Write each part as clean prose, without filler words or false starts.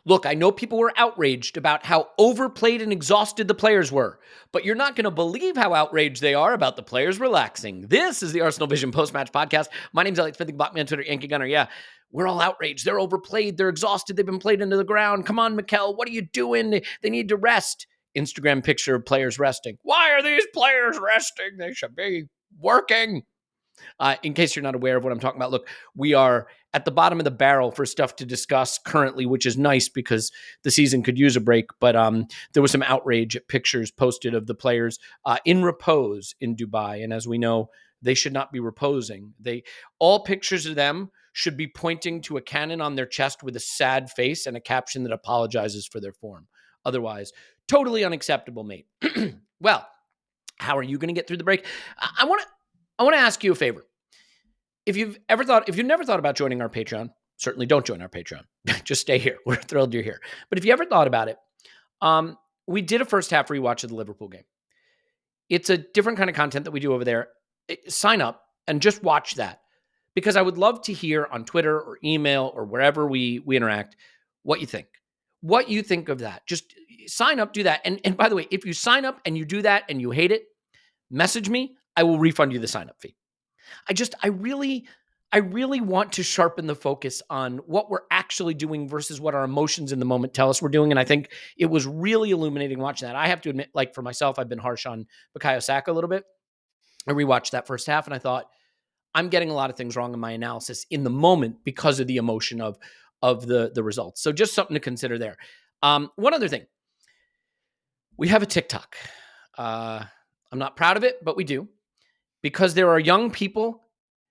Look, I know people were outraged about how overplayed and exhausted the players were, but you're not going to believe how outraged they are about the players relaxing. This is the Arsenal Vision post-match podcast. My name's Elliot, Fifth Block Man, Twitter, Yankee Gunner. Yeah, we're all outraged. They're overplayed. They're exhausted. They've been played into the ground. Come on, Mikel, what are you doing? They need to rest. Instagram picture of players resting. Why are these players resting? They should be working. In case you're not aware of what I'm talking about, look, we are at the bottom of the barrel for stuff to discuss currently, which is nice because the season could use a break. But there was some outrage at pictures posted of the players in repose in Dubai. And as we know, they should not be reposing. All pictures of them should be pointing to a cannon on their chest with a sad face and a caption that apologizes for their form. Otherwise, totally unacceptable, mate. Well, how are you going to get through the break? I want to ask you a favor. If you've never thought about joining our Patreon, certainly don't join our Patreon. Just stay here. We're thrilled you're here. But if you ever thought about it, we did a first half rewatch of the Liverpool game. It's a different kind of content that we do over there. Sign up and just watch that, because I would love to hear on Twitter or email or wherever we interact what you think. What you think of that. Just sign up, do that. And by the way, if you sign up and you do that and you hate it, message me. I will refund you the sign up fee. I really want to sharpen the focus on what we're actually doing versus what our emotions in the moment tell us we're doing. And I think it was really illuminating watching that. I have to admit, like for myself, I've been harsh on Bukayo Saka a little bit. I rewatched that first half and I thought, I'm getting a lot of things wrong in my analysis in the moment because of the emotion of the results. So just something to consider there. One other thing. We have a TikTok. I'm not proud of it, but we do. Because there are young people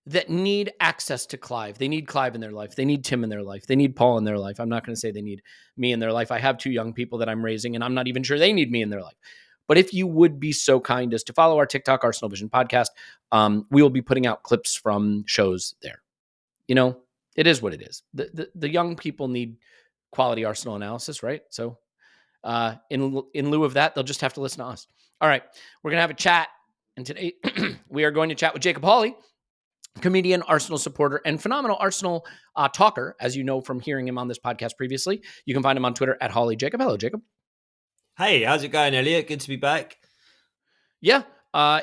that need access to Clive. They need Clive in their life. They need Tim in their life. They need Paul in their life. I'm not going to say they need me in their life. I have 2 young people that I'm raising, and I'm not even sure they need me in their life. But if you would be so kind as to follow our TikTok, ArsenalVision Podcast, we will be putting out clips from shows there. You know, it is what it is. The young people need quality Arsenal analysis, right? So in lieu of that, they'll just have to listen to us. All right, we're going to have a chat. And today we are going to chat with Jacob Hawley, comedian, Arsenal supporter, and phenomenal Arsenal talker, as you know from hearing him on this podcast previously. You can find him on Twitter at Hawley Jacob. Hello, Jacob. Hey, how's it going, Elliot? Good to be back. Yeah,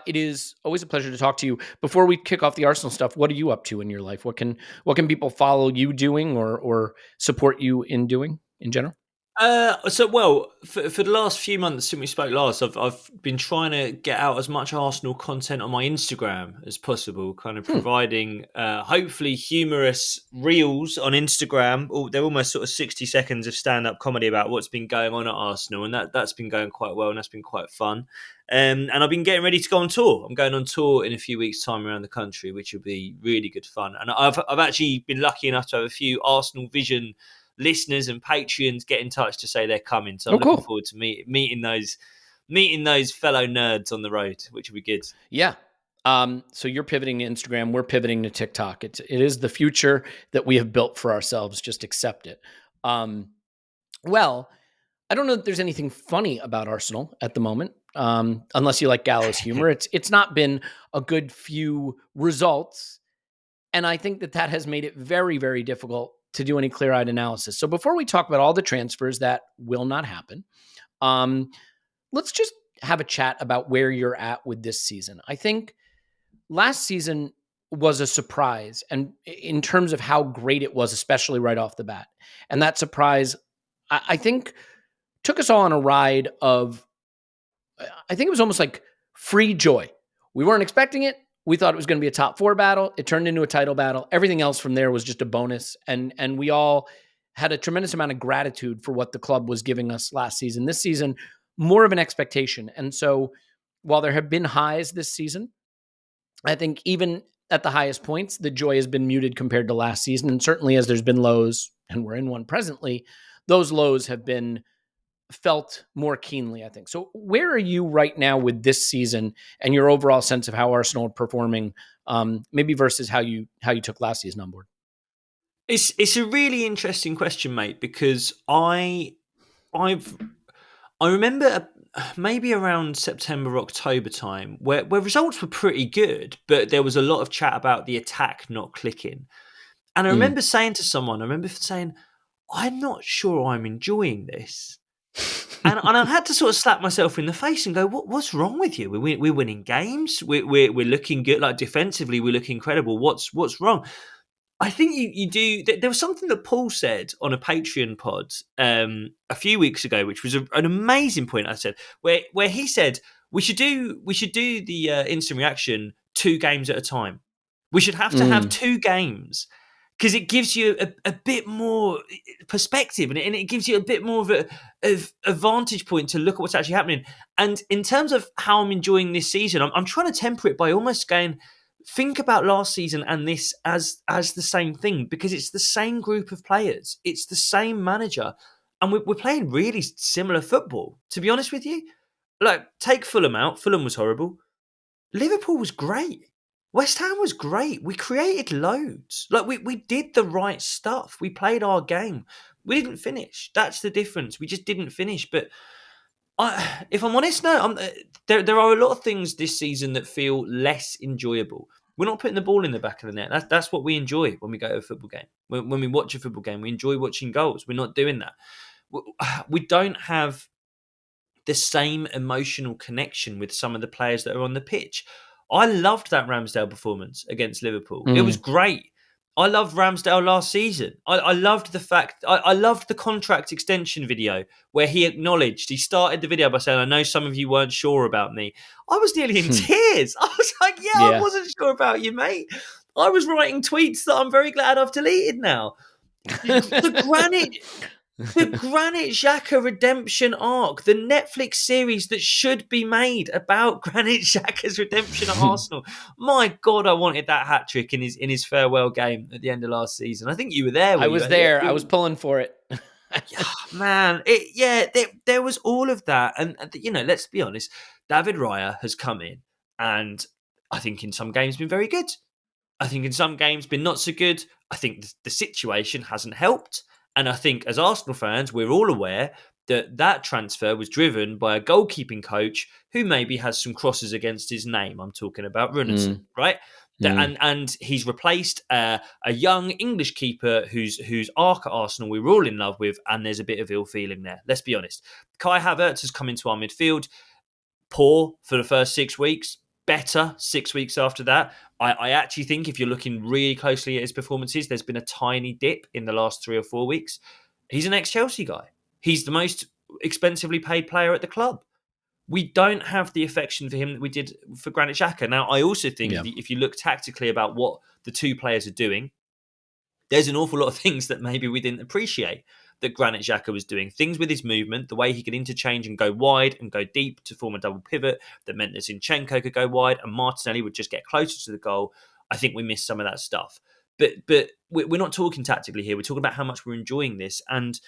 it is always a pleasure to talk to you. Before we kick off the Arsenal stuff, what are you up to in your life? What can people follow you doing or support you in doing in general? For the last few months since we spoke last, I've been trying to get out as much Arsenal content on my Instagram as possible, kind of providing hopefully humorous reels on Instagram. They're almost sort of 60 seconds of stand-up comedy about what's been going on at Arsenal, and that's been going quite well, and that's been quite fun. And I've been getting ready to go on tour. I'm going on tour in a few weeks' time around the country, which will be really good fun. And I've actually been lucky enough to have a few Arsenal Vision listeners and Patreons get in touch to say they're coming. So I'm looking forward to meeting those fellow nerds on the road, which will be good. Yeah. So you're pivoting to Instagram. We're pivoting to TikTok. It is the future that we have built for ourselves. Just accept it. Well, I don't know if there's anything funny about Arsenal at the moment, unless you like gallows humor. It's not been a good few results. And I think that has made it very, very difficult to do any clear-eyed analysis. So before we talk about all the transfers that will not happen, let's just have a chat about where you're at with this season. I think last season was a surprise, and in terms of how great it was, especially right off the bat. And that surprise, I think, took us all on a ride of, I think it was almost like free joy. We weren't expecting it. We thought it was going to be a top 4 battle. It turned into a title battle. Everything else from there was just a bonus. And we all had a tremendous amount of gratitude for what the club was giving us last season. This season, more of an expectation. And so while there have been highs this season, I think even at the highest points, the joy has been muted compared to last season. And certainly as there's been lows, and we're in one presently, those lows have been felt more keenly, I think. So where are you right now with this season and your overall sense of how Arsenal are performing, maybe versus how you took last season on board? It's a really interesting question, mate, because I remember maybe around September, October time where results were pretty good, but there was a lot of chat about the attack not clicking. And I remember saying to someone, I'm not sure I'm enjoying this. And I had to sort of slap myself in the face and go, what's wrong with you? We're winning games. We're looking good. Like defensively, we look incredible. What's wrong? I think you do. There was something that Paul said on a Patreon pod a few weeks ago, which was an amazing point. I said where he said we should do the instant reaction 2 games at a time. We should have to have 2 games because it gives you a bit more perspective and it gives you a bit more of a vantage point to look at what's actually happening. And in terms of how I'm enjoying this season, I'm trying to temper it by almost going, think about last season and this as the same thing, because it's the same group of players, it's the same manager, and we're playing really similar football. To be honest with you, like take Fulham out. Fulham was horrible. Liverpool was great. West Ham was great. We created loads. Like we did the right stuff. We played our game. We didn't finish. That's the difference. We just didn't finish. But if I'm honest, no, there are a lot of things this season that feel less enjoyable. We're not putting the ball in the back of the net. That's what we enjoy when we go to a football game. When we watch a football game, we enjoy watching goals. We're not doing that. We don't have the same emotional connection with some of the players that are on the pitch. I loved that Ramsdale performance against Liverpool. It was great. I loved Ramsdale last season. I loved the fact, I loved the contract extension video where he acknowledged, he started the video by saying, I know some of you weren't sure about me. I was nearly in tears. I was like, I wasn't sure about you, mate. I was writing tweets that I'm very glad I've deleted now. The Granit Xhaka redemption arc, the Netflix series that should be made about Granit Xhaka's redemption at Arsenal. My God, I wanted that hat trick in his farewell game at the end of last season. I think you were there. I was there. I was pulling for it. Man, there was all of that, and let's be honest. David Raya has come in, and I think in some games been very good. I think in some games been not so good. I think the situation hasn't helped. And I think as Arsenal fans, we're all aware that transfer was driven by a goalkeeping coach who maybe has some crosses against his name. I'm talking about Runarsson, right? And he's replaced a young English keeper whose arc at Arsenal we were all in love with, and there's a bit of ill feeling there. Let's be honest. Kai Havertz has come into our midfield, poor for the first 6 weeks, better 6 weeks after that. I actually think if you're looking really closely at his performances, there's been a tiny dip in the last 3 or 4 weeks. He's an ex-Chelsea guy. He's the most expensively paid player at the club. We don't have the affection for him that we did for Granit Xhaka. Now, I also think if you look tactically about what the two players are doing, there's an awful lot of things that maybe we didn't appreciate that Granit Xhaka was doing. Things with his movement, the way he could interchange and go wide and go deep to form a double pivot that meant that Zinchenko could go wide and Martinelli would just get closer to the goal. I think we missed some of that stuff. But we're not talking tactically here. We're talking about how much we're enjoying this. And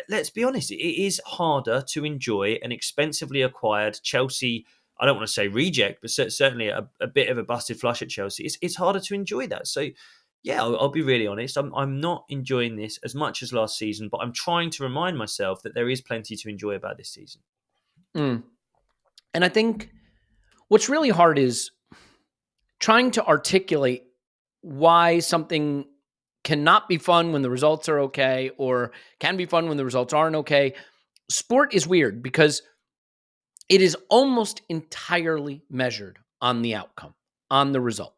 let's be honest, it is harder to enjoy an expensively acquired Chelsea, I don't want to say reject, but certainly a bit of a busted flush at Chelsea. It's harder to enjoy that. So, yeah, I'll be really honest. I'm not enjoying this as much as last season, but I'm trying to remind myself that there is plenty to enjoy about this season. And I think what's really hard is trying to articulate why something cannot be fun when the results are okay or can be fun when the results aren't okay. Sport is weird because it is almost entirely measured on the outcome, on the result.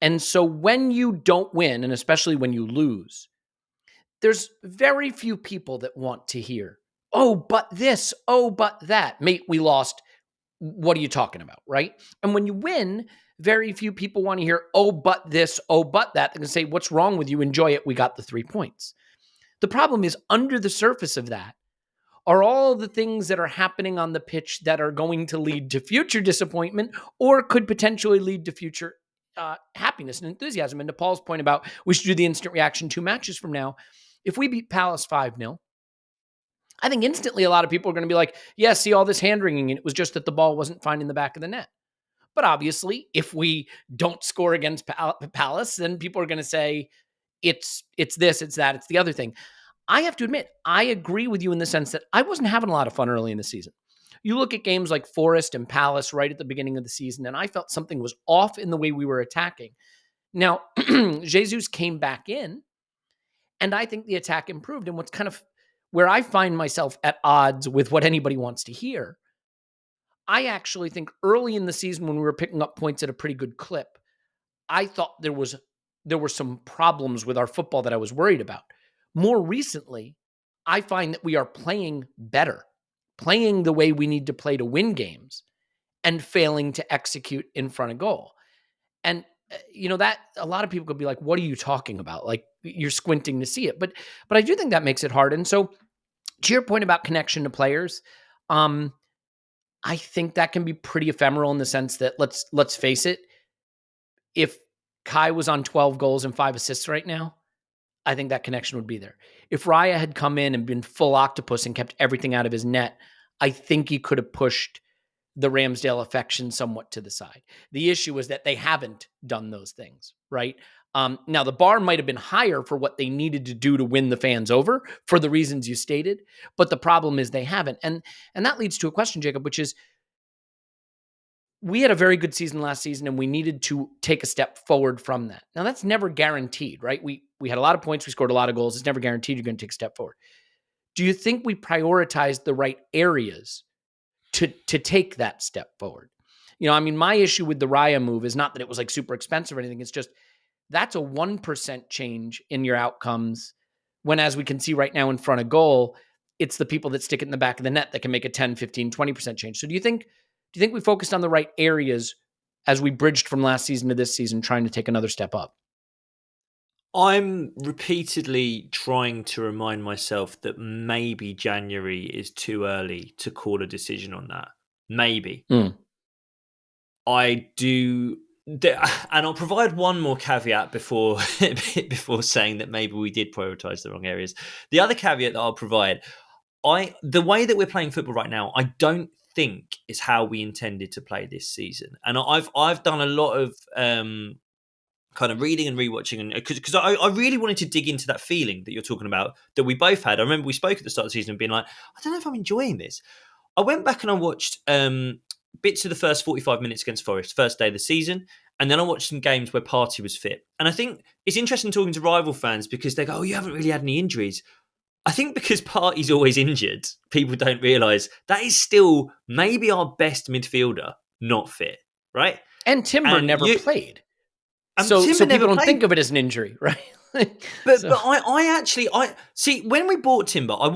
And so when you don't win, and especially when you lose, there's very few people that want to hear, oh, but this, oh, but that. Mate, we lost. What are you talking about, right? And when you win, very few people want to hear, oh, but this, oh, but that. They can say, what's wrong with you? Enjoy it. We got the 3 points. The problem is under the surface of that are all the things that are happening on the pitch that are going to lead to future disappointment or could potentially lead to future happiness and enthusiasm. And to Paul's point about we should do the instant reaction 2 matches from now, if we beat Palace 5-0, I think instantly a lot of people are going to be like, yeah, see all this hand-wringing, and it was just that the ball wasn't finding the back of the net. But obviously, if we don't score against Palace, then people are going to say it's this, it's that, it's the other thing. I have to admit, I agree with you in the sense that I wasn't having a lot of fun early in the season. You look at games like Forest and Palace right at the beginning of the season, and I felt something was off in the way we were attacking. Now, Jesus came back in, And I think the attack improved. And what's kind of where I find myself at odds with what anybody wants to hear, I actually think early in the season when we were picking up points at a pretty good clip, I thought there were some problems with our football that I was worried about. More recently, I find that we are playing better, playing the way we need to play to win games, and failing to execute in front of goal. And that a lot of people could be like, "What are you talking about?" Like you're squinting to see it, but I do think that makes it hard. And so, to your point about connection to players, I think that can be pretty ephemeral in the sense that let's face it, if Kai was on 12 goals and 5 assists right now, I think that connection would be there. If Raya had come in and been full octopus and kept everything out of his net, I think he could have pushed the Ramsdale affection somewhat to the side. The issue is that they haven't done those things, right? Now, the bar might have been higher for what they needed to do to win the fans over for the reasons you stated, but the problem is they haven't. And that leads to a question, Jacob, which is, we had a very good season last season and we needed to take a step forward from that. Now, that's never guaranteed, right? We had a lot of points, we scored a lot of goals. It's never guaranteed you're going to take a step forward. Do you think we prioritized the right areas to take that step forward? My issue with the Raya move is not that it was like super expensive or anything. It's just that's a 1% change in your outcomes when, as we can see right now in front of goal, it's the people that stick it in the back of the net that can make a 10, 15, 20% change. So do you think we focused on the right areas as we bridged from last season to this season, trying to take another step up? I'm repeatedly trying to remind myself that maybe January is too early to call a decision on that. Maybe. I do, and I'll provide one more caveat before saying that maybe we did prioritize the wrong areas. The other caveat that I'll provide, the way that we're playing football right now, I don't think is how we intended to play this season. And I've done a lot of kind of reading and rewatching, and because I really wanted to dig into that feeling that you're talking about that we both had. I remember we spoke at the start of the season and being like, I don't know if I'm enjoying this. I went back and I watched bits of the first 45 minutes against Forest, first day of the season, and then I watched some games where Partey was fit. And I think it's interesting talking to rival fans because they go, "Oh, you haven't really had any injuries." I think because Partey's always injured, people don't realise that is still maybe our best midfielder not fit, right? And Timber never played. So Timber people don't think of it as an injury, right? But I actually see when we bought Timber, I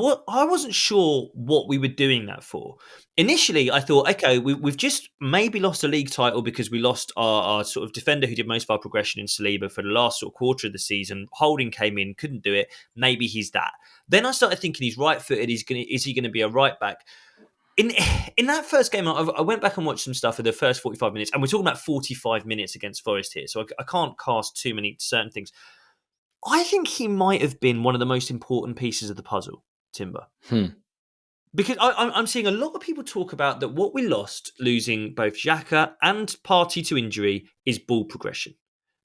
wasn't sure what we were doing that for. Initially, I thought, okay, we've just maybe lost a league title because we lost our sort of defender who did most of our progression in Saliba for the last sort of quarter of the season. Holding came in, couldn't do it. Maybe he's that. Then I started thinking he's right-footed. Is he going to be a right back? In that first game, I went back and watched some stuff for the first 45 minutes, and we're talking about 45 minutes against Forest here, so I can't cast too many certain things. I think he might have been one of the most important pieces of the puzzle, Timber. Because I'm seeing a lot of people talk about that what we lost, losing both Xhaka and Partey to injury, is ball progression.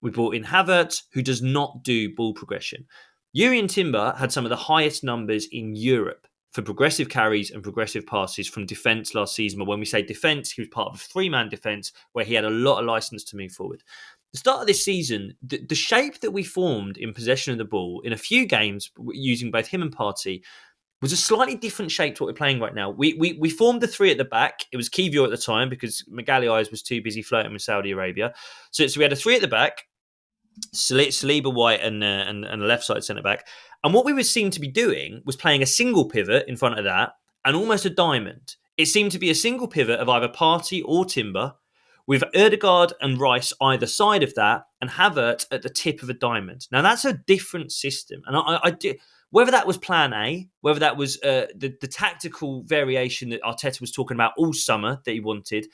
We brought in Havertz, who does not do ball progression. Yuri and Timber had some of the highest numbers in Europe for progressive carries and progressive passes from defence last season. But when we say defence, he was part of a 3-man defence where he had a lot of licence to move forward. The start of this season, the shape that we formed in possession of the ball in a few games using both him and Partey was a slightly different shape to what we're playing right now. We formed the 3 at the back. It was Kiwior at the time because Magalhaes was too busy flirting with Saudi Arabia. So we had a 3 at the back, Saliba, White, and a left side centre back. And what we would seem to be doing was playing a single pivot in front of that and almost a diamond. It seemed to be a single pivot of either Partey or Timber, with Ødegaard and Rice either side of that, and Havertz at the tip of a diamond. Now, that's a different system. And I do, whether that was plan A, whether that was the tactical variation that Arteta was talking about all summer that he wanted,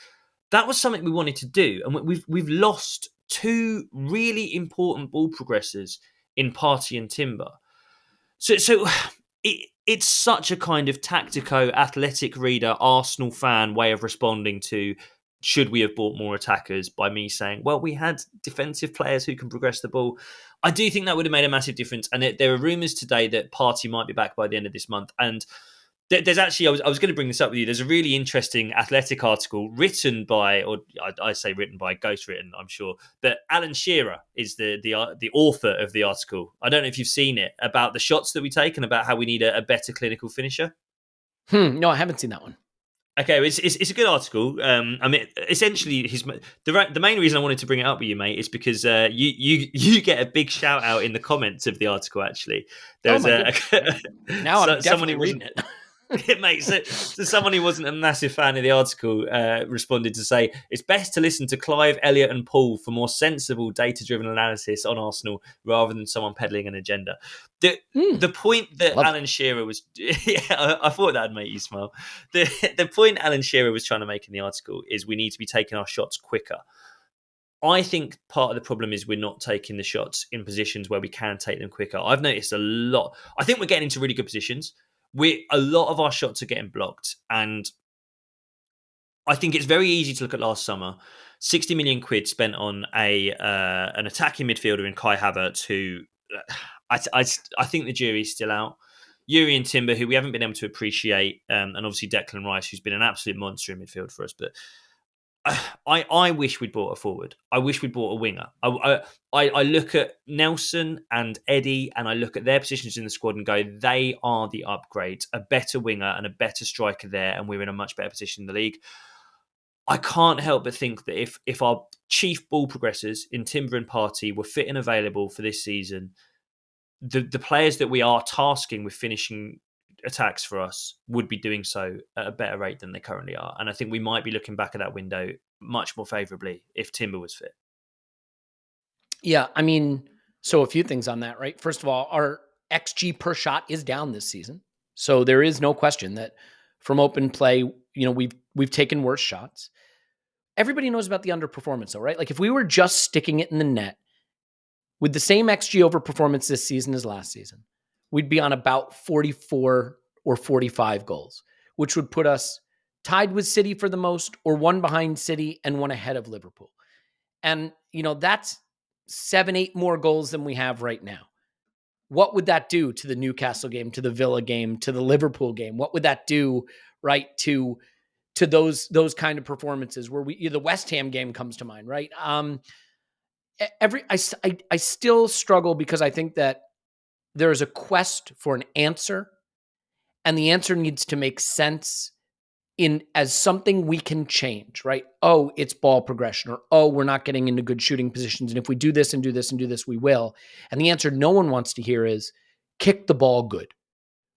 that was something we wanted to do. And we've lost 2 really important ball progressors in Partey and Timber. So it's such a kind of tactico, athletic reader, Arsenal fan way of responding to, should we have bought more attackers, by me saying, well, we had defensive players who can progress the ball. I do think that would have made a massive difference. And there are rumours today that Partey might be back by the end of this month. And There's actually, I was going to bring this up with you. There's a really interesting Athletic article written by, or I say written by, ghostwritten, I'm sure, but Alan Shearer is the author of the article. I don't know if you've seen it, about the shots that we take and about how we need a better clinical finisher. No, I haven't seen that one. Okay, it's a good article. I mean, essentially, the main reason I wanted to bring it up with you, mate, is because you get a big shout out in the comments of the article. Actually, there's now I'm definitely reading it. Mate, so someone who wasn't a massive fan of the article responded to say, it's best to listen to Clive, Elliot and Paul for more sensible data-driven analysis on Arsenal rather than someone peddling an agenda. The point that Alan Shearer was... Yeah, I thought that'd make you smile. The point Alan Shearer was trying to make in the article is we need to be taking our shots quicker. I think part of the problem is we're not taking the shots in positions where we can take them quicker. I've noticed a lot. I think we're getting into really good positions. A lot of our shots are getting blocked, and I think it's very easy to look at last summer. 60 million quid spent on an attacking midfielder in Kai Havertz, who I think the jury's still out. Yuri and Timber, who we haven't been able to appreciate, and obviously Declan Rice, who's been an absolute monster in midfield for us. But I wish we'd bought a forward. I wish we'd bought a winger. I look at Nelson and Eddie, and I look at their positions in the squad and go, they are the upgrade. A better winger and a better striker there, and we're in a much better position in the league. I can't help but think that if our chief ball progressors in Timber and Partey were fit and available for this season, the players that we are tasking with finishing attacks for us would be doing so at a better rate than they currently are. And I think we might be looking back at that window much more favourably if Timber was fit. Yeah, I mean, so a few things on that, right? First of all, our XG per shot is down this season. So there is no question that from open play, we've taken worse shots. Everybody knows about the underperformance though, right? Like if we were just sticking it in the net with the same XG over performance this season as last season, we'd be on about 44 or 45 goals, which would put us tied with City for the most, or one behind City and one ahead of Liverpool. And, that's 7-8 more goals than we have right now. What would that do to the Newcastle game, to the Villa game, to the Liverpool game? What would that do, right, to those kind of performances where the West Ham game comes to mind, right? I still struggle because I think that there is a quest for an answer, and the answer needs to make sense as something we can change, right? Oh, it's ball progression, or oh, we're not getting into good shooting positions, and if we do this and do this and do this, we will. And the answer no one wants to hear is kick the ball good.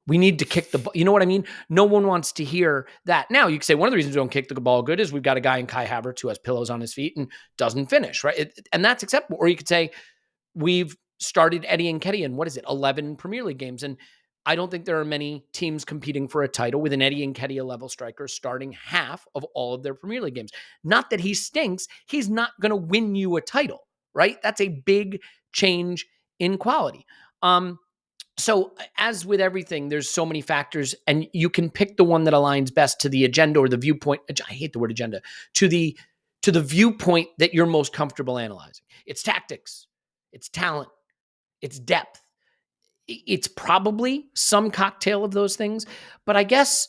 We need to kick the ball. You know what I mean? No one wants to hear that. Now, you could say one of the reasons we don't kick the ball good is we've got a guy in Kai Havertz who has pillows on his feet and doesn't finish, right? And that's acceptable. Or you could say we've started Eddie Nketiah in 11 Premier League games. And I don't think there are many teams competing for a title with an Eddie Nketiah level striker starting half of all of their Premier League games. Not that he stinks. He's not going to win you a title, right? That's a big change in quality. So as with everything, there's so many factors, and you can pick the one that aligns best to the agenda or the viewpoint. I hate the word agenda. To the viewpoint that you're most comfortable analyzing. It's tactics. It's talent. It's depth. It's probably some cocktail of those things. But I guess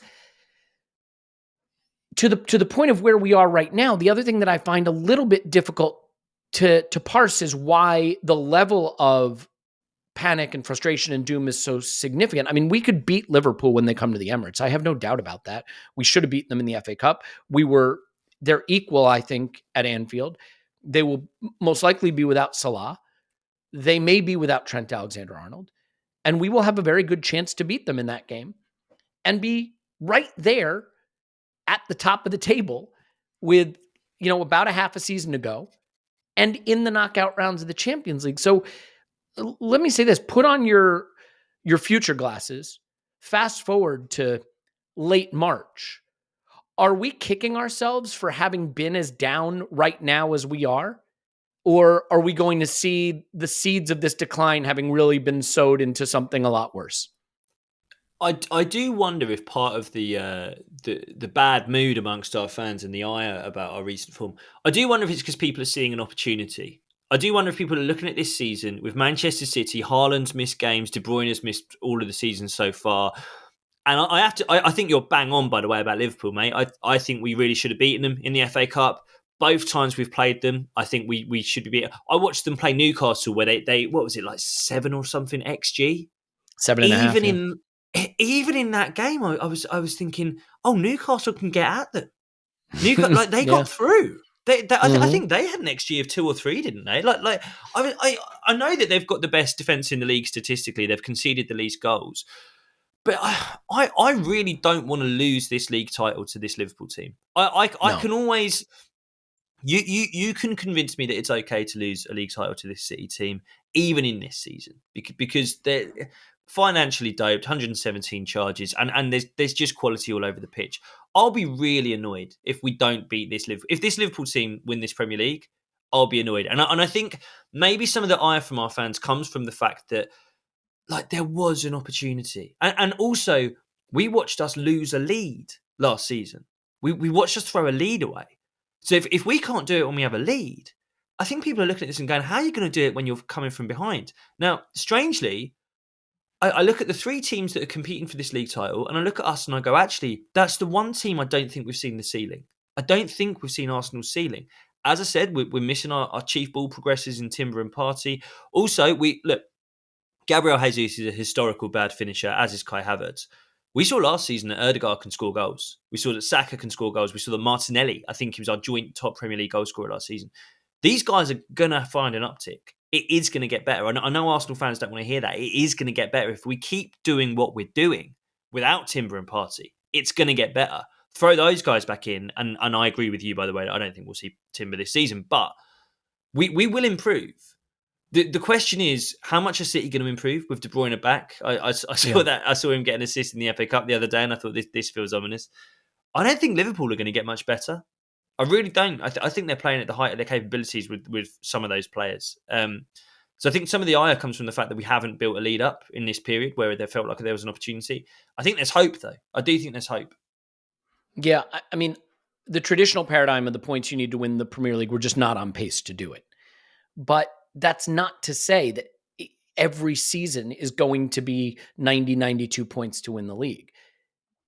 to the point of where we are right now, the other thing that I find a little bit difficult to parse is why the level of panic and frustration and doom is so significant. I mean, we could beat Liverpool when they come to the Emirates. I have no doubt about that. We should have beaten them in the FA Cup. They're equal, I think, at Anfield. They will most likely be without Salah. They may be without Trent Alexander-Arnold. And we will have a very good chance to beat them in that game and be right there at the top of the table with, about a half a season to go and in the knockout rounds of the Champions League. So let me say this, put on your future glasses, fast forward to late March. Are we kicking ourselves for having been as down right now as we are? Or are we going to see the seeds of this decline having really been sowed into something a lot worse? I do wonder if part of the bad mood amongst our fans and the ire about our recent form, I do wonder if it's because people are seeing an opportunity. I do wonder if people are looking at this season with Manchester City, Haaland's missed games, De Bruyne's missed all of the season so far, And I think you're bang on, by the way, about Liverpool, mate. I think we really should have beaten them in the FA Cup. Both times we've played them, I think we should be beaten. I watched them play Newcastle where they what was it, like 7 or something XG? 7.5. Even in that game, I was thinking, oh, Newcastle can get at them. Newcastle, like they got through. I think they had an XG of 2 or 3, didn't they? I know that they've got the best defense in the league statistically. They've conceded the least goals, but I really don't want to lose this league title to this Liverpool team. I can always. You can convince me that it's okay to lose a league title to this City team, even in this season, because they're financially doped, 117 charges, and there's just quality all over the pitch. I'll be really annoyed if we don't beat this Liverpool. If this Liverpool team win this Premier League, I'll be annoyed. And I think maybe some of the ire from our fans comes from the fact that there was an opportunity, and also we watched us lose a lead last season. We watched us throw a lead away. So if we can't do it when we have a lead, I think people are looking at this and going, how are you going to do it when you're coming from behind? Now, strangely, I look at the 3 teams that are competing for this league title and I look at us and I go, actually, that's the one team I don't think we've seen the ceiling. I don't think we've seen Arsenal's ceiling. As I said, we're missing our chief ball progressors in Timber and Partey. Also, Gabriel Jesus is a historical bad finisher, as is Kai Havertz. We saw last season that Ødegaard can score goals. We saw that Saka can score goals. We saw that Martinelli, I think he was our joint top Premier League goal scorer last season. These guys are going to find an uptick. It is going to get better. I know Arsenal fans don't want to hear that. It is going to get better. If we keep doing what we're doing without Timber and Partey, it's going to get better. Throw those guys back in. And I agree with you, by the way. I don't think we'll see Timber this season, but we will improve. The question is, how much is City going to improve with De Bruyne back? I saw that. I saw him get an assist in the FA Cup the other day, and I thought this feels ominous. I don't think Liverpool are going to get much better. I really don't. I think they're playing at the height of their capabilities with some of those players. So I think some of the ire comes from the fact that we haven't built a lead up in this period where there felt like there was an opportunity. I think there's hope, though. I do think there's hope. Yeah, I mean, the traditional paradigm of the points you need to win the Premier League, we're just not on pace to do it. But that's not to say that every season is going to be 90, 92 points to win the league.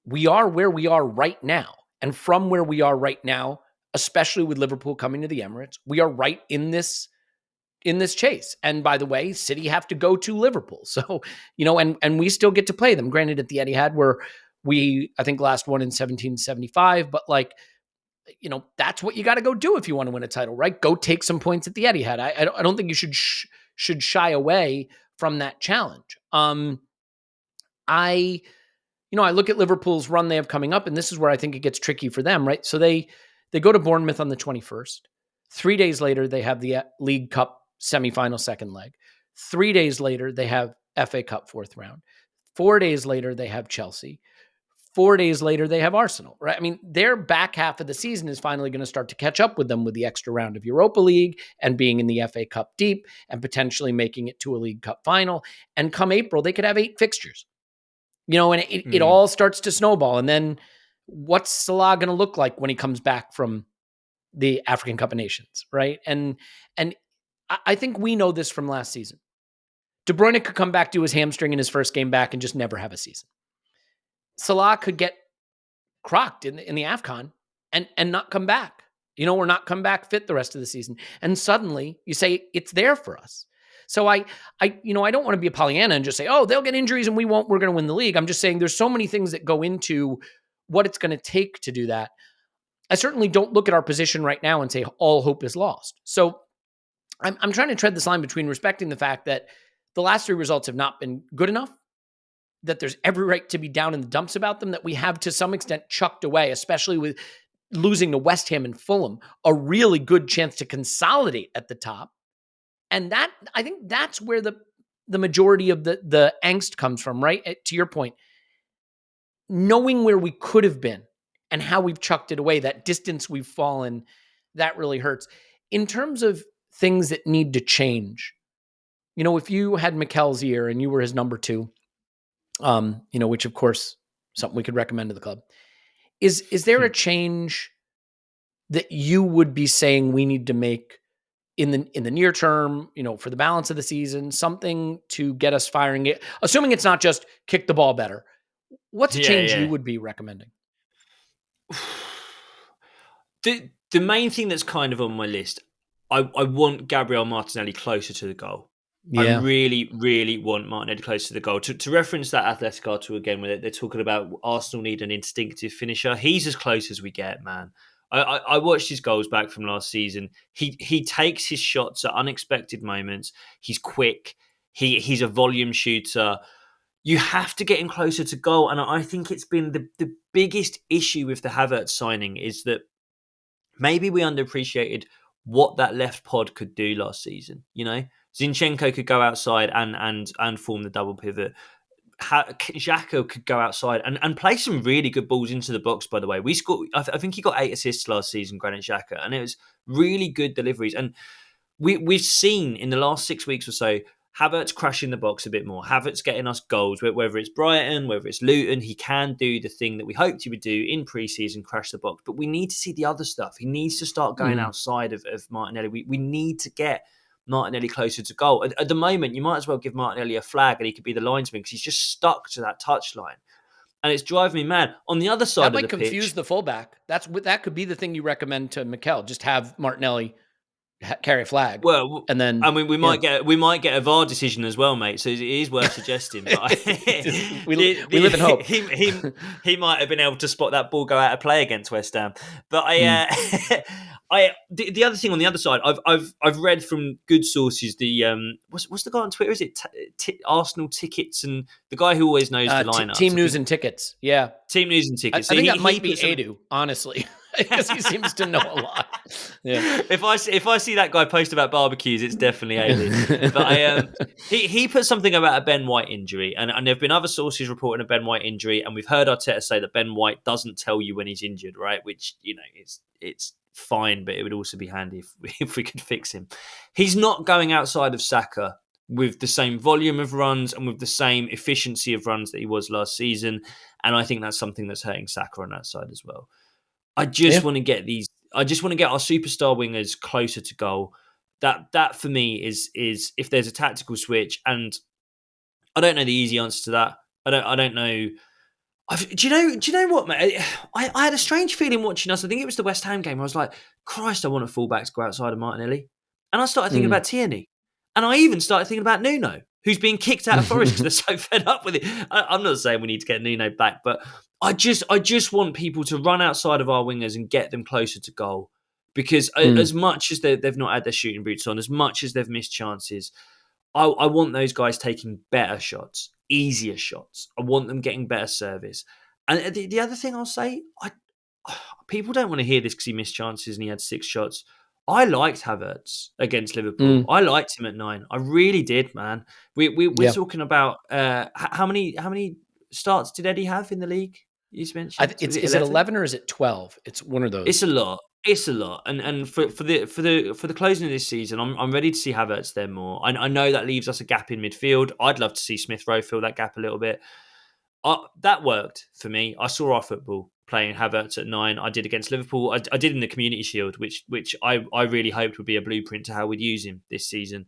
We are where we are right now. And from where we are right now, especially with Liverpool coming to the Emirates, we are right in this chase. And by the way, City have to go to Liverpool. So, and we still get to play them. Granted, at the Etihad, where we, I think, last won in 1775, but that's what you got to go do if you want to win a title, right? Go take some points at the Etihad. I don't think you should shy away from that challenge. I look at Liverpool's run they have coming up, and this is where I think it gets tricky for them, right? So they go to Bournemouth on the 21st. 3 days later, they have the League Cup semifinal second leg. 3 days later, they have FA Cup fourth round. 4 days later, they have Chelsea. 4 days later, they have Arsenal, right? I mean, their back half of the season is finally going to start to catch up with them with the extra round of Europa League and being in the FA Cup deep and potentially making it to a League Cup final. And come April, they could have 8 fixtures. And it all starts to snowball. And then what's Salah going to look like when he comes back from the African Cup of Nations, right? And I think we know this from last season. De Bruyne could come back to his hamstring in his first game back and just never have a season. Salah could get crocked in the AFCON and not come back, or not come back fit the rest of the season. And suddenly you say it's there for us. So I don't want to be a Pollyanna and just say, oh, they'll get injuries and we're going to win the league. I'm just saying there's so many things that go into what it's going to take to do that. I certainly don't look at our position right now and say all hope is lost. So I'm trying to tread this line between respecting the fact that the last 3 results have not been good enough, that there's every right to be down in the dumps about them, that we have to some extent chucked away, especially with losing to West Ham and Fulham, a really good chance to consolidate at the top. And that, I think that's where the majority of the angst comes from, right? To your point, knowing where we could have been and how we've chucked it away, that distance we've fallen, that really hurts. In terms of things that need to change, if you had Mikel's ear and you were his number 2, which of course something we could recommend to the club. Is there a change that you would be saying we need to make in the near term, for the balance of the season, something to get us firing it, assuming it's not just kick the ball better. What's a change you Yeah. would be recommending? The main thing that's kind of on my list, I want Gabriel Martinelli closer to the goal. I Yeah. really, really want Martinelli closer to the goal. To reference that Athletic article again, where they're talking about Arsenal need an instinctive finisher, he's as close as we get, man. I watched his goals back from last season. He takes his shots at unexpected moments. He's quick. He's a volume shooter. You have to get him closer to goal. And I think it's been the biggest issue with the Havertz signing is that maybe we underappreciated what that left pod could do last season. You know, Zinchenko could go outside and form the double pivot. Xhaka could go outside and play some really good balls into the box. By the way, we scored. I think he got 8 assists last season, Granit Xhaka, and it was really good deliveries. And we've seen in the last 6 weeks or so Havertz crashing the box a bit more. Havertz getting us goals, whether it's Brighton, whether it's Luton. He can do the thing that we hoped he would do in pre-season, crash the box. But we need to see the other stuff. He needs to start going outside of Martinelli. We need to get Martinelli closer to goal. At the moment, you might as well give Martinelli a flag and he could be the linesman because he's just stuck to that touchline. And it's driving me mad. On the other side of the pitch, that might confuse the fullback. That could be the thing you recommend to Mikel. Just have Martinelli carry a flag. Well, and then I mean, we might get a VAR decision as well, mate. So it is worth suggesting. But we live in hope. He might have been able to spot that ball go out of play against West Ham. But the other thing on the other side, I've read from good sources. The what's the guy on Twitter? Is it Arsenal Tickets and the guy who always knows the lineups? Team News and Tickets. Yeah, Team News and Tickets. I think that might be Edu, honestly. Because he seems to know a lot. Yeah. If I see that guy post about barbecues, it's definitely Elliot. But he put something about a Ben White injury, and there have been other sources reporting a Ben White injury, and we've heard Arteta say that Ben White doesn't tell you when he's injured, right? Which it's fine, but it would also be handy if we could fix him. He's not going outside of Saka with the same volume of runs and with the same efficiency of runs that he was last season, and I think that's something that's hurting Saka on that side as well. I just want to get our superstar wingers closer to goal. That for me is if there's a tactical switch, and I don't know the easy answer to that. I don't know. Do you know what, mate? I had a strange feeling watching us. I think it was the West Ham game. I was like, Christ, I want a fullback to go outside of Martinelli, and I started thinking about Tierney, and I even started thinking about Nuno, who's being kicked out of Forest because they're so fed up with it. I'm not saying we need to get Nuno back, but I just want people to run outside of our wingers and get them closer to goal. Because as much as they've not had their shooting boots on, as much as they've missed chances, I want those guys taking better shots, easier shots. I want them getting better service. And the other thing I'll say, people don't want to hear this because he missed chances and he had 6 shots. I liked Havertz against Liverpool. I liked him at 9. I really did, man. We're talking about how many starts did Eddie have in the league? You mentioned is it 11 or is it 12? It's one of those. It's a lot. It's a lot. And for the closing of this season, I'm ready to see Havertz there more. I know that leaves us a gap in midfield. I'd love to see Smith Rowe fill that gap a little bit. That worked for me. I saw our football playing Havertz at 9. I did against Liverpool. I did in the Community Shield, which I really hoped would be a blueprint to how we'd use him this season.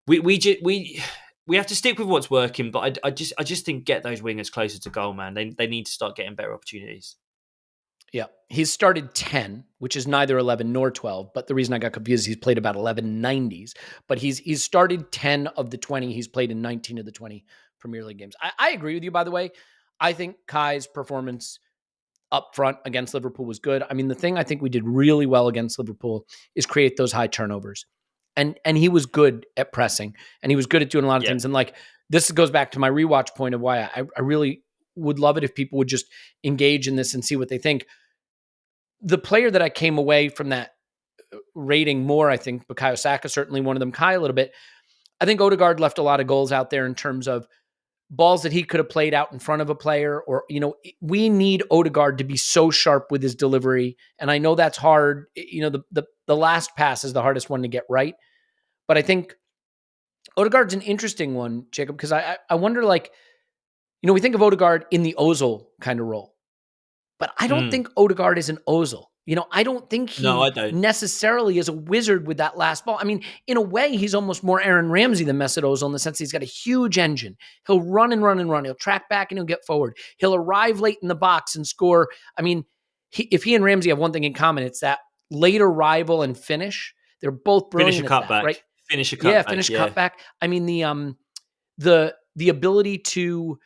We have to stick with what's working, but I just think get those wingers closer to goal, man. They need to start getting better opportunities. Yeah, he's started 10, which is neither 11 nor 12. But the reason I got confused is he's played about 11 90s. But he's started 10 of the 20. He's played in 19 of the 20 Premier League games. I agree with you, by the way. I think Kai's performance up front against Liverpool was good. I mean, the thing I think we did really well against Liverpool is create those high turnovers. And he was good at pressing, and he was good at doing a lot of things. And like, this goes back to my rewatch point of why I really would love it if people would just engage in this and see what they think. The player that I came away from that rating more, I think, Bukayo Saka, certainly one of them, Kai a little bit. I think Odegaard left a lot of goals out there in terms of balls that he could have played out in front of a player, or, we need Odegaard to be so sharp with his delivery. And I know that's hard. The last pass is the hardest one to get right. But I think Odegaard's an interesting one, Jacob, because I wonder, we think of Odegaard in the Ozil kind of role, but I don't think Odegaard is an Ozil. I don't think No, he I don't. necessarily is a wizard with that last ball. I mean, in a way, he's almost more Aaron Ramsey than Mesut Ozil in the sense he's got a huge engine. He'll run and run and run. He'll track back and he'll get forward. He'll arrive late in the box and score. I mean, if he and Ramsey have one thing in common, it's that late arrival and finish. They're both brilliant at that, right? Finish a cutback. Yeah, finish cutback. I mean, the ability to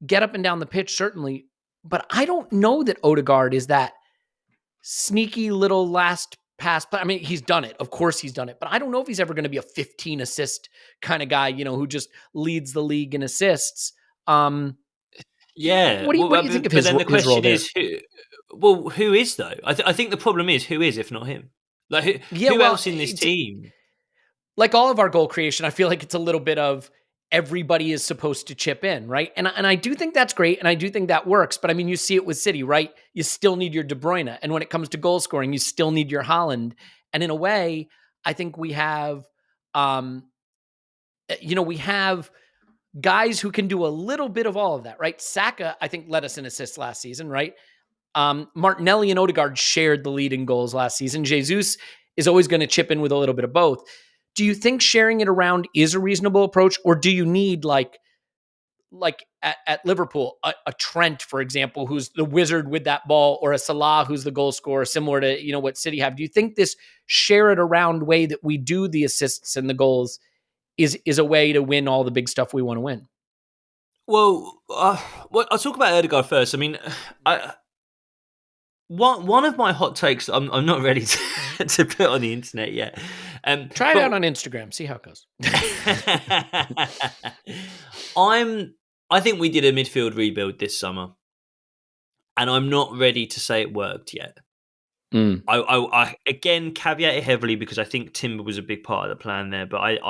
get up and down the pitch, certainly. But I don't know that Odegaard is that sneaky little last pass. I mean, he's done it. Of course he's done it. But I don't know if he's ever going to be a 15 assist kind of guy, who just leads the league in assists. Yeah. What do you think of his role there? But then the question is, who is though? I think the problem is, who is if not him? Like, who else in this team? Like all of our goal creation, I feel like it's a little bit of everybody is supposed to chip in, right? And I do think that's great, and I do think that works. But I mean, you see it with City, right? You still need your De Bruyne, and when it comes to goal scoring, you still need your Haaland. And in a way, I think we have, we have guys who can do a little bit of all of that, right? Saka, I think, led us in assists last season, right? Martinelli and Odegaard shared the lead in goals last season. Jesus is always going to chip in with a little bit of both. Do you think sharing it around is a reasonable approach, or do you need like at Liverpool, a Trent, for example, who's the wizard with that ball, or a Salah who's the goal scorer, similar to what City have? Do you think this share it around way that we do the assists and the goals is a way to win all the big stuff we want to win? Well, I'll talk about Odegaard first. I mean, one of my hot takes I'm not ready to put on the internet yet. Try it out on Instagram. See how it goes. I think we did a midfield rebuild this summer, and I'm not ready to say it worked yet. I again caveat it heavily because I think Timber was a big part of the plan there. But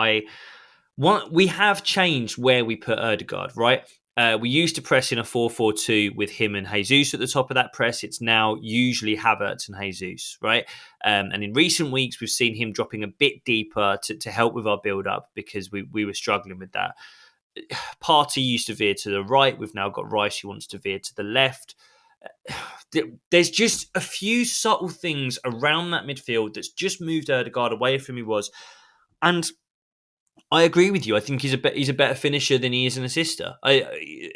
we have changed where we put Odegaard, right? We used to press in a 4-4-2 with him and Jesus at the top of that press. It's now usually Havertz and Jesus, right? And in recent weeks, we've seen him dropping a bit deeper to help with our build-up because we were struggling with that. Partey used to veer to the right. We've now got Rice who wants to veer to the left. There's just a few subtle things around that midfield that's just moved Odegaard away from he was. And I agree with you. I think he's a better finisher than he is an assister.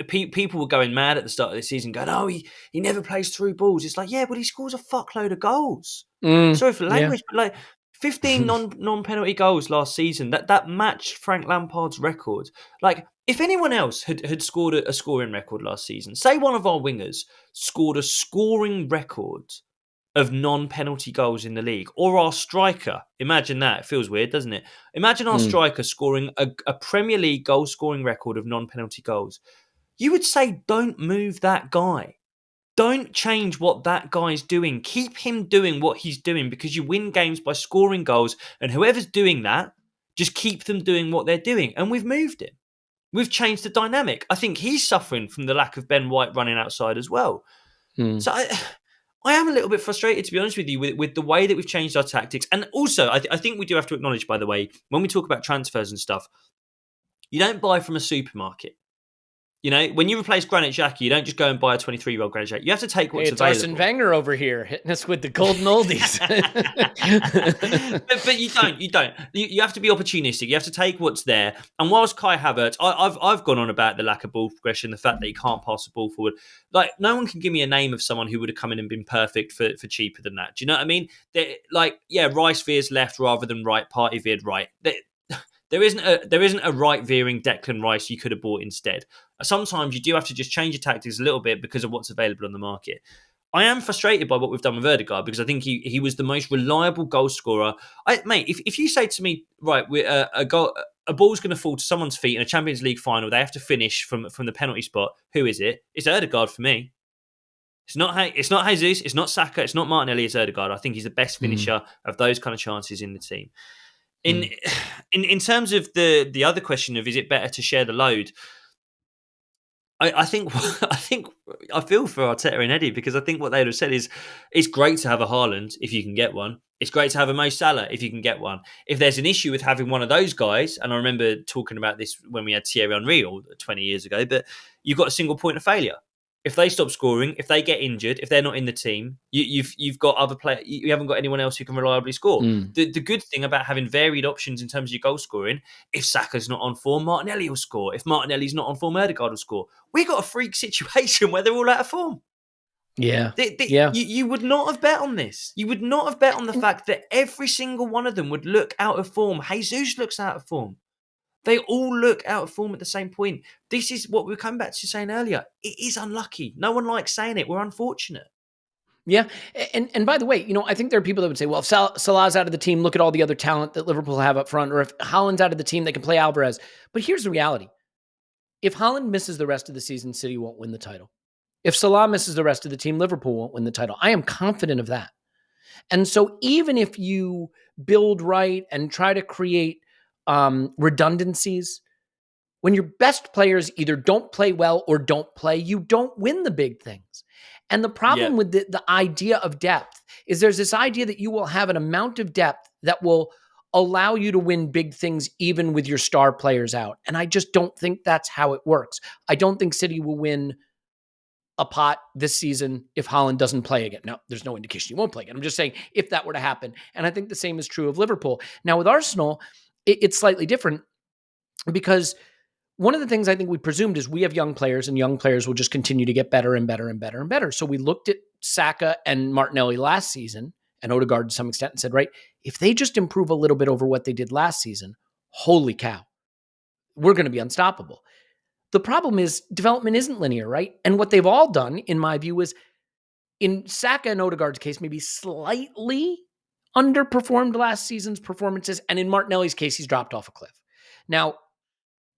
People were going mad at the start of the season going, oh, he never plays through balls. It's like, yeah, but he scores a fuckload of goals. Sorry for the language, but like 15 non-penalty goals last season. That matched Frank Lampard's record. Like, if anyone else had scored a scoring record last season, say one of our wingers scored a scoring record of non-penalty goals in the league, or our striker, imagine that. It feels weird, doesn't it? Imagine our striker scoring a Premier League goal-scoring record of non-penalty goals. You would say, don't move that guy. Don't change what that guy's doing. Keep him doing what he's doing because you win games by scoring goals, and whoever's doing that, just keep them doing what they're doing. And we've moved him. We've changed the dynamic. I think he's suffering from the lack of Ben White running outside as well. So I am a little bit frustrated, to be honest with you, with the way that we've changed our tactics. And also, I think we do have to acknowledge, by the way, when we talk about transfers and stuff, you don't buy from a supermarket. When you replace Granit Xhaka, you don't just go and buy a 23-year-old Granit Xhaka. You have to take what's available. It's Arsene Wenger over here hitting us with the golden oldies. but you don't. You have to be opportunistic. You have to take what's there. And whilst Kai Havertz, I've gone on about the lack of ball progression, the fact that he can't pass the ball forward. Like, no one can give me a name of someone who would have come in and been perfect for cheaper than that. Do you know what I mean? Rice veers left rather than right. Partey veered right. There isn't a right veering Declan Rice you could have bought instead. Sometimes you do have to just change your tactics a little bit because of what's available on the market. I am frustrated by what we've done with Odegaard because I think he was the most reliable goal scorer. Mate, if you say to me, right, a ball's going to fall to someone's feet in a Champions League final, they have to finish from the penalty spot. Who is it? It's Odegaard for me. It's not Jesus. It's not Saka. It's not Martinelli. It's Odegaard. I think he's the best finisher of those kind of chances in the team. In terms of the other question of is it better to share the load, I think I feel for Arteta and Eddie because I think what they would have said is it's great to have a Haaland if you can get one. It's great to have a Mo Salah if you can get one. If there's an issue with having one of those guys, and I remember talking about this when we had Thierry Henry 20 years ago, but you've got a single point of failure. If they stop scoring, if they get injured, if they're not in the team, you've got other players. You haven't got anyone else who can reliably score. The good thing about having varied options in terms of your goal scoring, if Saka's not on form, Martinelli will score. If Martinelli's not on form, Odegaard will score. We got a freak situation where they're all out of form. Yeah. You would not have bet on this. You would not have bet on the fact that every single one of them would look out of form. Jesus looks out of form. They all look out of form at the same point. This is what we were coming back to saying earlier. It is unlucky. No one likes saying it. We're unfortunate. Yeah. And by the way, I think there are people that would say, well, if Salah's out of the team, look at all the other talent that Liverpool have up front. Or if Haaland's out of the team, they can play Alvarez. But here's the reality. If Haaland misses the rest of the season, City won't win the title. If Salah misses the rest of the team, Liverpool won't win the title. I am confident of that. And so even if you build right and try to create redundancies, when your best players either don't play well or don't play, you don't win the big things. And the problem with the idea of depth is there's this idea that you will have an amount of depth that will allow you to win big things even with your star players out. And I just don't think that's how it works. I don't think City will win a pot this season if Haaland doesn't play again. Now, there's no indication he won't play again. I'm just saying if that were to happen. And I think the same is true of Liverpool. Now, with Arsenal, it's slightly different because one of the things I think we presumed is we have young players and young players will just continue to get better and better and better and better. So we looked at Saka and Martinelli last season and Odegaard to some extent and said, right, if they just improve a little bit over what they did last season, holy cow, we're going to be unstoppable. The problem is development isn't linear, right? And what they've all done, in my view, is in Saka and Odegaard's case, maybe slightly underperformed last season's performances. And in Martinelli's case, he's dropped off a cliff. Now,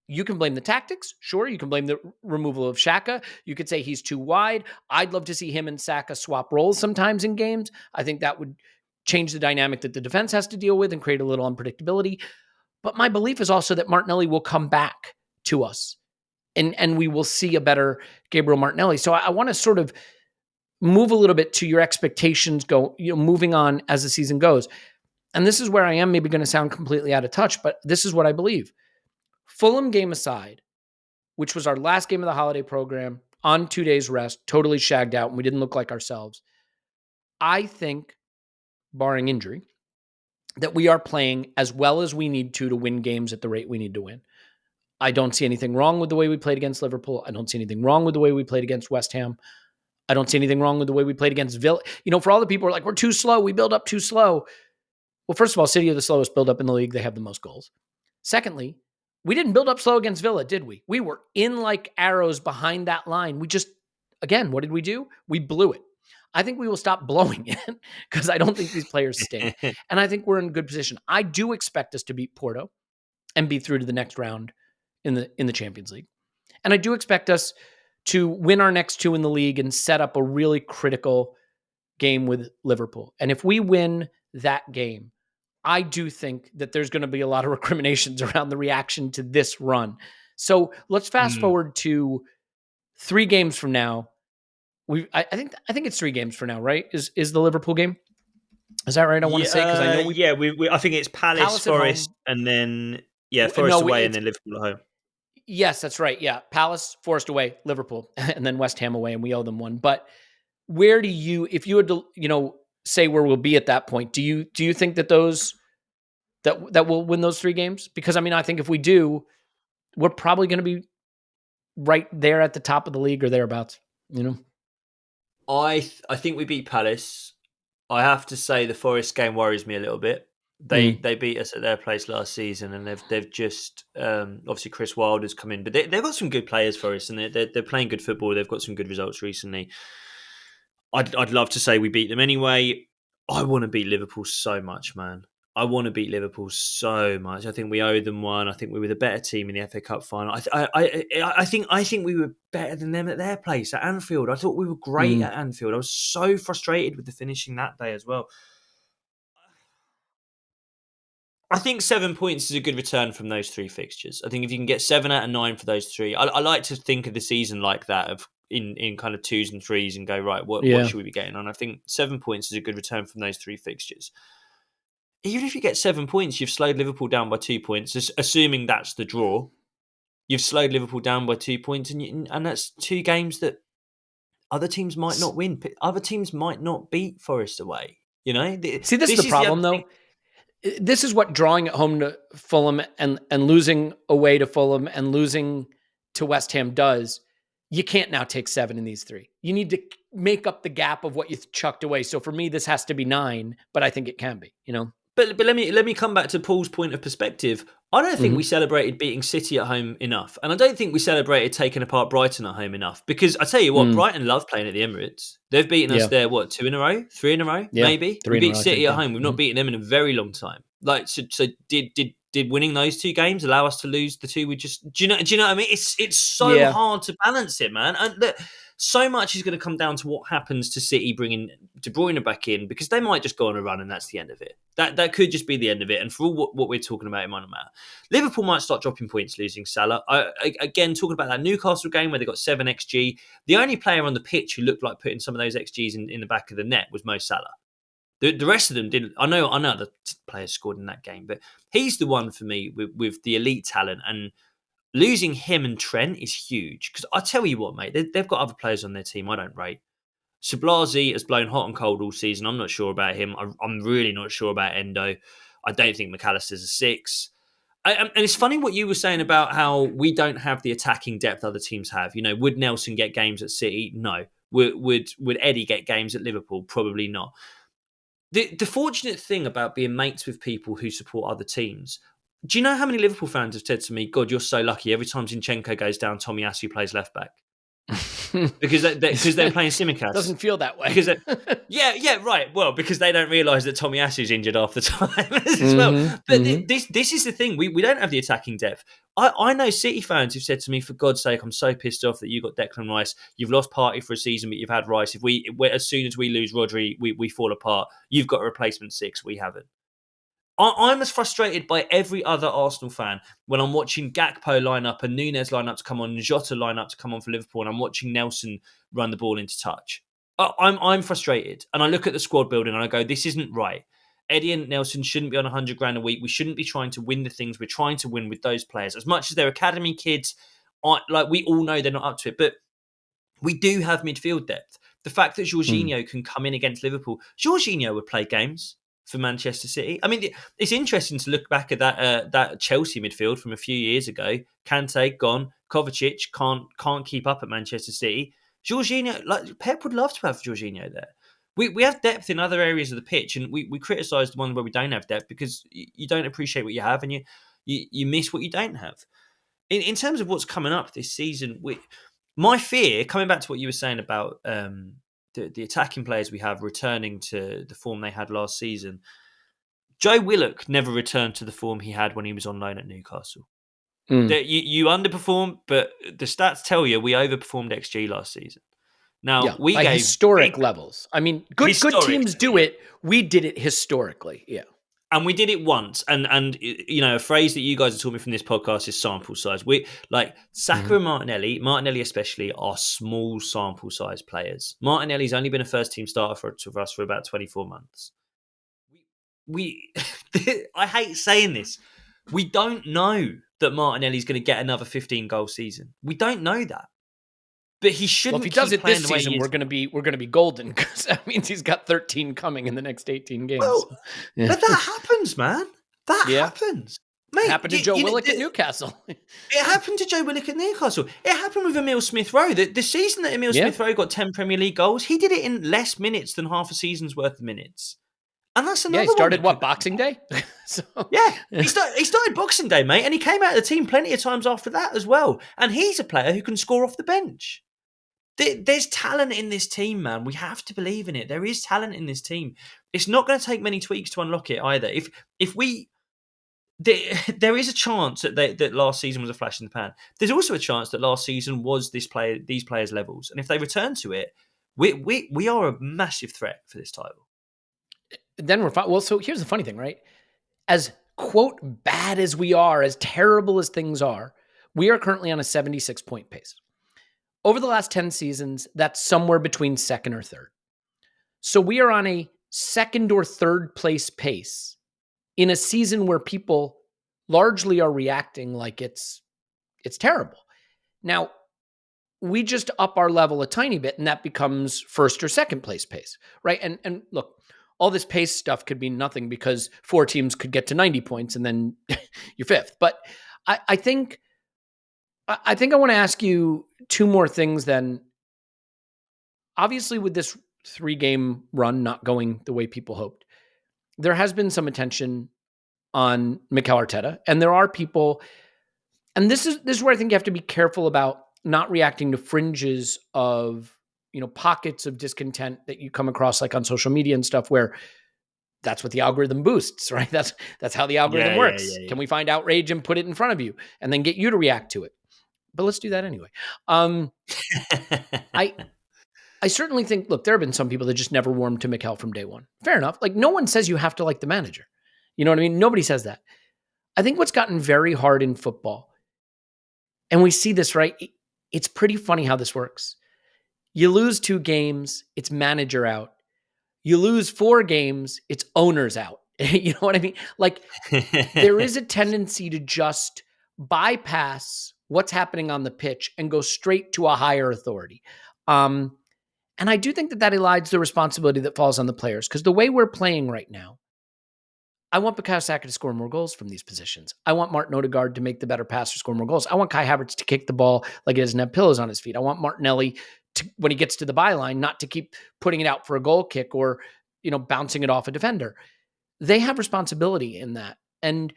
you can blame the tactics. Sure, you can blame the removal of Xhaka. You could say he's too wide. I'd love to see him and Saka swap roles sometimes in games. I think that would change the dynamic that the defense has to deal with and create a little unpredictability. But my belief is also that Martinelli will come back to us and we will see a better Gabriel Martinelli. So I want to sort of move a little bit to your expectations moving on as the season goes. And this is where I am maybe going to sound completely out of touch, but this is what I believe. Fulham game aside, which was our last game of the holiday program, on 2 days rest, totally shagged out, and we didn't look like ourselves. I think, barring injury, that we are playing as well as we need to win games at the rate we need to win. I don't see anything wrong with the way we played against Liverpool. I don't see anything wrong with the way we played against West Ham. I don't see anything wrong with the way we played against Villa. For all the people who are like, we're too slow, we build up too slow. Well, first of all, City are the slowest build up in the league. They have the most goals. Secondly, we didn't build up slow against Villa, did we? We were in like arrows behind that line. We just, again, what did we do? We blew it. I think we will stop blowing it because I don't think these players stink. And I think we're in a good position. I do expect us to beat Porto and be through to the next round in the Champions League. And I do expect us to win our next two in the league and set up a really critical game with Liverpool. And if we win that game, I do think that there's going to be a lot of recriminations around the reaction to this run. So let's fast forward to 3 games from now. I think it's 3 games from now, right? Is the Liverpool game? Is that right? I want to say because I know I think it's Palace Forest, and then Forest away, and then Liverpool at home. Yes, that's right. Yeah, Palace, Forest away, Liverpool, and then West Ham away, and we owe them one. But where do you, if you had to, say where we'll be at that point, do you think that that we'll win those 3 games? Because I think if we do, we're probably going to be right there at the top of the league or thereabouts. I think we beat Palace. I have to say the Forest game worries me a little bit. They beat us at their place last season, and they've just obviously Chris Wilder's come in, but they've got some good players for us, and they're playing good football. They've got some good results recently. I'd love to say we beat them anyway. I want to beat Liverpool so much, man. I want to beat Liverpool so much. I think we owe them one. I think we were the better team in the FA Cup final. I think we were better than them at their place at Anfield. I thought we were great at Anfield. I was so frustrated with the finishing that day as well. I think 7 points is a good return from those 3 fixtures. I think if you can get 7 out of 9 for those 3, I like to think of the season like that, of in kind of 2s and 3s, and go, right, what should we be getting on? I think 7 points is a good return from those 3 fixtures. Even if you get 7 points, you've slowed Liverpool down by 2 points, assuming that's the draw. You've slowed Liverpool down by 2 points, and that's 2 games that other teams might not win. Other teams might not beat Forest away. You know, See, this is the problem, though. This is what drawing at home to Fulham and losing away to Fulham and losing to West Ham does. You can't now take 7 in these 3. You need to make up the gap of what you chucked away. So for me, this has to be 9, but I think it can be, you know. But let me come back to Paul's point of perspective. I don't think we celebrated beating City at home enough. And I don't think we celebrated taking apart Brighton at home enough. Because I tell you what, Brighton love playing at the Emirates. They've beaten us there, 2 in a row? 3 in a row? Yeah, maybe? We beat City at home. We've not beaten them in a very long time. Like, so did winning those 2 games allow us to lose the 2 we just... Do you know what I mean? It's so hard to balance it, man. And look, so much is going to come down to what happens to City bringing De Bruyne back in, because they might just go on a run and that's the end of it. That could just be the end of it. And for all what we're talking about, it might not matter. Liverpool might start dropping points losing Salah. Again, talking about that Newcastle game where they got 7 XG, the only player on the pitch who looked like putting some of those XGs in the back of the net was Mo Salah. The rest of them didn't. I know the players scored in that game, but he's the one for me with the elite talent, and losing him and Trent is huge. Because I tell you what, mate, they've got other players on their team I don't rate. Sublasi has blown hot and cold all season. I'm not sure about him. I'm really not sure about Endo. I don't think McAllister's a 6. And it's funny what you were saying about how we don't have the attacking depth other teams have. You know, would Nelson get games at City? No. Would Eddie get games at Liverpool? Probably not. The fortunate thing about being mates with people who support other teams, do you know how many Liverpool fans have said to me, God, you're so lucky. Every time Zinchenko goes down, Tomiyasu plays left back. because they're playing Tsimikas. Doesn't feel that way. Yeah, right. Well, because they don't realise that Tomiyasu's injured half the time as well. But this is the thing. We don't have the attacking depth. I know City fans who've said to me, for God's sake, I'm so pissed off that you got Declan Rice. You've lost Partey for a season, but you've had Rice. As soon as we lose Rodri, we fall apart. You've got a replacement 6. We haven't. I'm as frustrated by every other Arsenal fan when I'm watching Gakpo line up and Nunez line up to come on and Jota line up to come on for Liverpool, and I'm watching Nelson run the ball into touch. I'm frustrated, and I look at the squad building and I go, this isn't right. Eddie and Nelson shouldn't be on $100,000 a week. We shouldn't be trying to win the things we're trying to win with those players. As much as they're academy kids, we all know they're not up to it, but we do have midfield depth. The fact that Jorginho can come in against Liverpool, Jorginho would play games for Manchester City. I mean, it's interesting to look back at that Chelsea midfield from a few years ago. Kante gone, Kovacic can't keep up at Manchester City. Jorginho, Pep would love to have Jorginho there. We have depth in other areas of the pitch, and we criticise the one where we don't have depth because you don't appreciate what you have and you miss what you don't have. In terms of what's coming up this season, my fear, coming back to what you were saying about the attacking players we have returning to the form they had last season. Joe Willock never returned to the form he had when he was on loan at Newcastle. You underperformed, but the stats tell you we overperformed XG last season. Now we gave historic levels. I mean, good teams do it. We did it historically, yeah. And we did it once, and you know, a phrase that you guys have taught me from this podcast is sample size. We like Saka and Martinelli especially are small sample size players. Martinelli's only been a first team starter for us for about 24 months. I hate saying this. We don't know that Martinelli's going to get another 15 goal season. We don't know that. But he shouldn't. Well, if he does it this season, we're going to be golden, because that means he's got 13 coming in the next 18 games. Well, but that happens, man. That happens. Mate, it happened to Joe Willock at Newcastle. It happened to Joe Willock at Newcastle. It happened with Emile Smith-Rowe. The season that Emile Smith-Rowe got 10 Premier League goals, he did it in less minutes than half a season's worth of minutes. And that's another he started Boxing Day? He started Boxing Day, mate, and he came out of the team plenty of times after that as well. And he's a player who can score off the bench. There's talent in this team, man. We have to believe in it. There is talent in this team. It's not going to take many tweaks to unlock it either. There is a chance that last season was a flash in the pan. There's also a chance that last season was these players' levels, and if they return to it, we are a massive threat for this title. Then we're fine. Well, so here's the funny thing, right? As quote bad as we are, as terrible as things are, we are currently on a 76-point pace. Over the last 10 seasons, that's somewhere between second or third. So we are on a second or third place pace in a season where people largely are reacting like it's terrible. Now, we just up our level a tiny bit, and that becomes first or second place pace, right? And look, all this pace stuff could be nothing because 4 teams could get to 90 points and then you're fifth. But I think I want to ask you 2 more things then. Obviously, with this 3-game run not going the way people hoped, there has been some attention on Mikel Arteta, and there are people, and this is where I think you have to be careful about not reacting to fringes of, pockets of discontent that you come across like on social media and stuff, where that's what the algorithm boosts, right? That's how the algorithm works. Yeah. Can we find outrage and put it in front of you and then get you to react to it? But let's do that anyway. I certainly think, look, there have been some people that just never warmed to Mikel from day one. Fair enough. Like, no one says you have to like the manager. You know what I mean? Nobody says that. I think what's gotten very hard in football, and we see this, right? It's pretty funny how this works. You lose 2 games, it's manager out. You lose 4 games, it's owners out. You know what I mean? Like, there is a tendency to just bypass what's happening on the pitch and go straight to a higher authority. And I do think that elides the responsibility that falls on the players, because the way we're playing right now, I want Bukayo Saka to score more goals from these positions. I want Martin Odegaard to make the better pass or score more goals. I want Kai Havertz to kick the ball like he doesn't have pillows on his feet. I want Martinelli to, when he gets to the byline, not to keep putting it out for a goal kick or, bouncing it off a defender. They have responsibility in that. And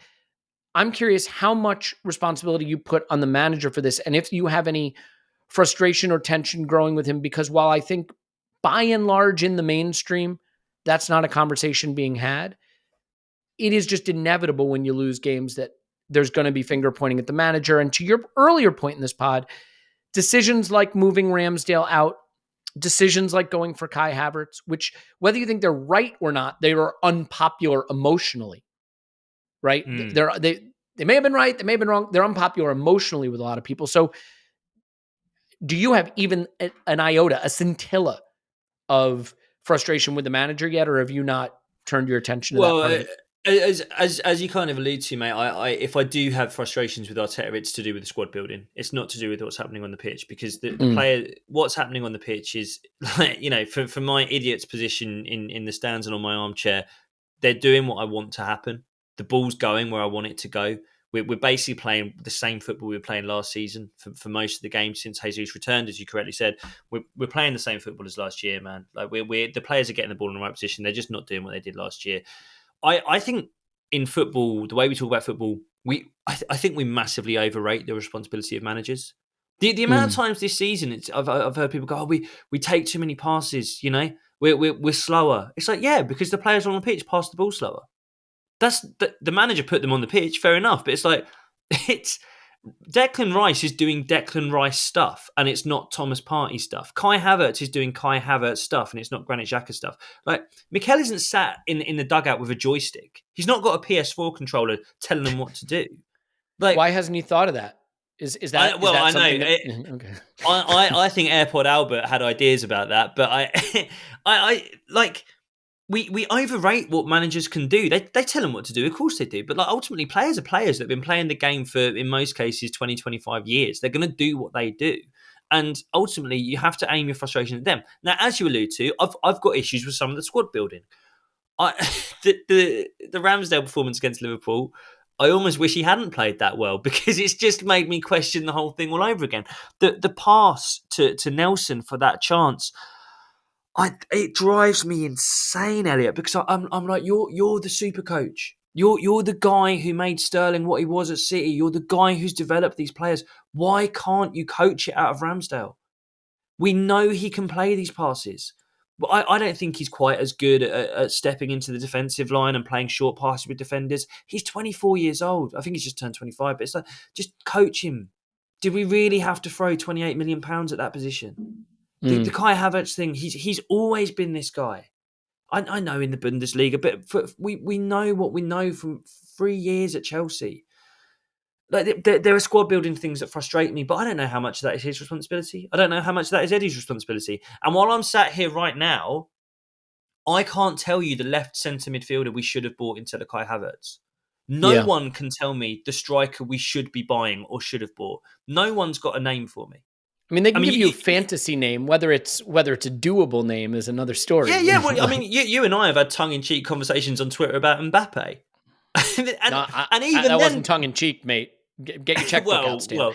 I'm curious how much responsibility you put on the manager for this, and if you have any frustration or tension growing with him, because while I think by and large in the mainstream, that's not a conversation being had, it is just inevitable when you lose games that there's going to be finger pointing at the manager. And to your earlier point in this pod, decisions like moving Ramsdale out, decisions like going for Kai Havertz, which whether you think they're right or not, they are unpopular emotionally, right? They may have been right, they may have been wrong. They're unpopular emotionally with a lot of people. So do you have even an iota, a scintilla of frustration with the manager yet, or have you not turned your attention to that part of it? As you kind of allude to, mate, if I do have frustrations with Arteta, it's to do with the squad building. It's not to do with what's happening on the pitch, because the player, what's happening on the pitch is, from my idiot's position in the stands and on my armchair, they're doing what I want to happen. The ball's going where I want it to go. We're basically playing the same football we were playing last season for most of the games since Jesus returned, as you correctly said. We're playing the same football as last year, man. Like the players are getting the ball in the right position. They're just not doing what they did last year. I think in football, the way we talk about football, I think we massively overrate the responsibility of managers. The amount of times this season, I've heard people go, "Oh, we take too many passes. We're slower." It's like, yeah, because the players on the pitch pass the ball slower. That's the manager put them on the pitch, fair enough. But it's like, it's Declan Rice is doing Declan Rice stuff, and it's not Thomas Partey stuff. Kai Havertz is doing Kai Havertz stuff, and it's not Granit Xhaka stuff. Like, Mikel isn't sat in the dugout with a joystick. He's not got a PS4 controller telling them what to do. Like, why hasn't he thought of that? Is that I something know. Okay. I think AirPod Albert had ideas about that, but I like. We overrate what managers can do. They tell them what to do. Of course they do. But ultimately, players are players that have been playing the game for, in most cases, 20, 25 years. They're going to do what they do. And ultimately, you have to aim your frustration at them. Now, as you allude to, I've got issues with some of the squad building. The Ramsdale performance against Liverpool, I almost wish he hadn't played that well, because it's just made me question the whole thing all over again. The pass to Nelson for that chance, it drives me insane, Elliot, because I'm like, you're the super coach. You're the guy who made Sterling what he was at City. You're the guy who's developed these players. Why can't you coach it out of Ramsdale? We know he can play these passes. But I don't think he's quite as good at stepping into the defensive line and playing short passes with defenders. He's 24 years old. I think he's just turned 25. But it's like, just coach him. Did we really have to throw £28 million at that position? The Kai Havertz thing, he's always been this guy. I know in the Bundesliga, but we know what we know from 3 years at Chelsea. Like, there are squad building things that frustrate me, but I don't know how much of that is his responsibility. I don't know how much of that is Eddie's responsibility. And while I'm sat here right now, I can't tell you the left centre midfielder we should have bought instead of Kai Havertz. No one can tell me the striker we should be buying or should have bought. No one's got a name for me. I mean, they can I mean, give you a fantasy name, whether it's a doable name is another story. yeah. Well, I mean, you and I have had tongue-in-cheek conversations on Twitter about Mbappe, and even that then, wasn't tongue in cheek, mate. Get your checkbook out, Stan.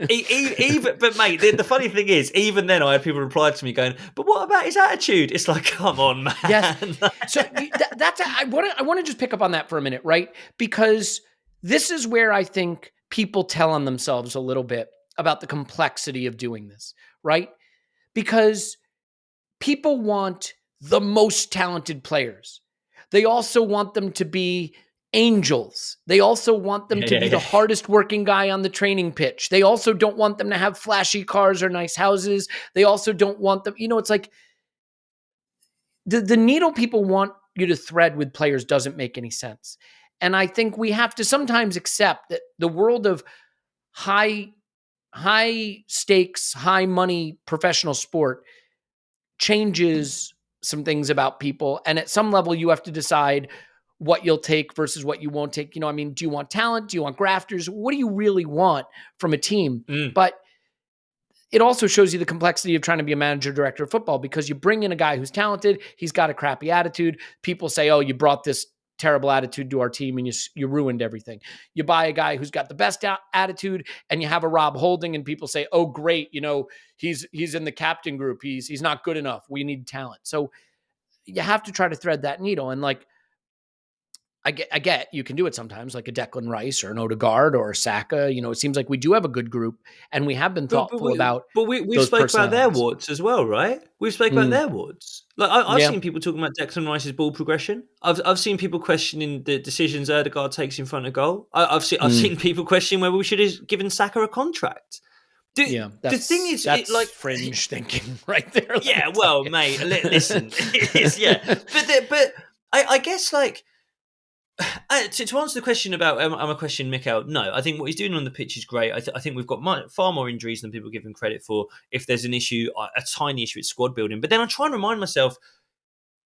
Even but mate, the funny thing is, even then, I had people reply to me going, "But what about his attitude?" It's like, come on, man. Yes. So I want to just pick up on that for a minute, right? Because this is where I think people tell on themselves a little bit about the complexity of doing this, right? Because people want the most talented players. They also want them to be angels. They also want them to be the hardest working guy on the training pitch. They also don't want them to have flashy cars or nice houses. They also don't want them, it's like the needle people want you to thread with players doesn't make any sense. And I think we have to sometimes accept that the world of high stakes, high money professional sport changes some things about people. And at some level, you have to decide what you'll take versus what you won't take. Do you want talent? Do you want grafters? What do you really want from a team? But it also shows you the complexity of trying to be a manager, director of football, because you bring in a guy who's talented. He's got a crappy attitude. People say, oh, you brought this terrible attitude to our team and you ruined everything. You buy a guy who's got the best attitude and you have a Rob Holding and people say, oh, great. He's in the captain group. He's not good enough. We need talent. So you have to try to thread that needle. And like, I get you can do it sometimes, like a Declan Rice or an Odegaard or a Saka. It seems like we do have a good group and we have been thoughtful about. But we've spoke about their warts as well, right? We've spoke about their warts. Like I've seen people talking about Declan Rice's ball progression. I've seen people questioning the decisions Odegaard takes in front of goal. I've seen people question whether we should have given Saka a contract. The thing is, that's like fringe thinking right there. Yeah, well, mate, listen, but I guess like. To answer the question about am I questioning Mikel? No, I think what he's doing on the pitch is great. I think we've got far more injuries than people give him credit for. If there's an issue, a tiny issue, it's squad building. But then I try and remind myself,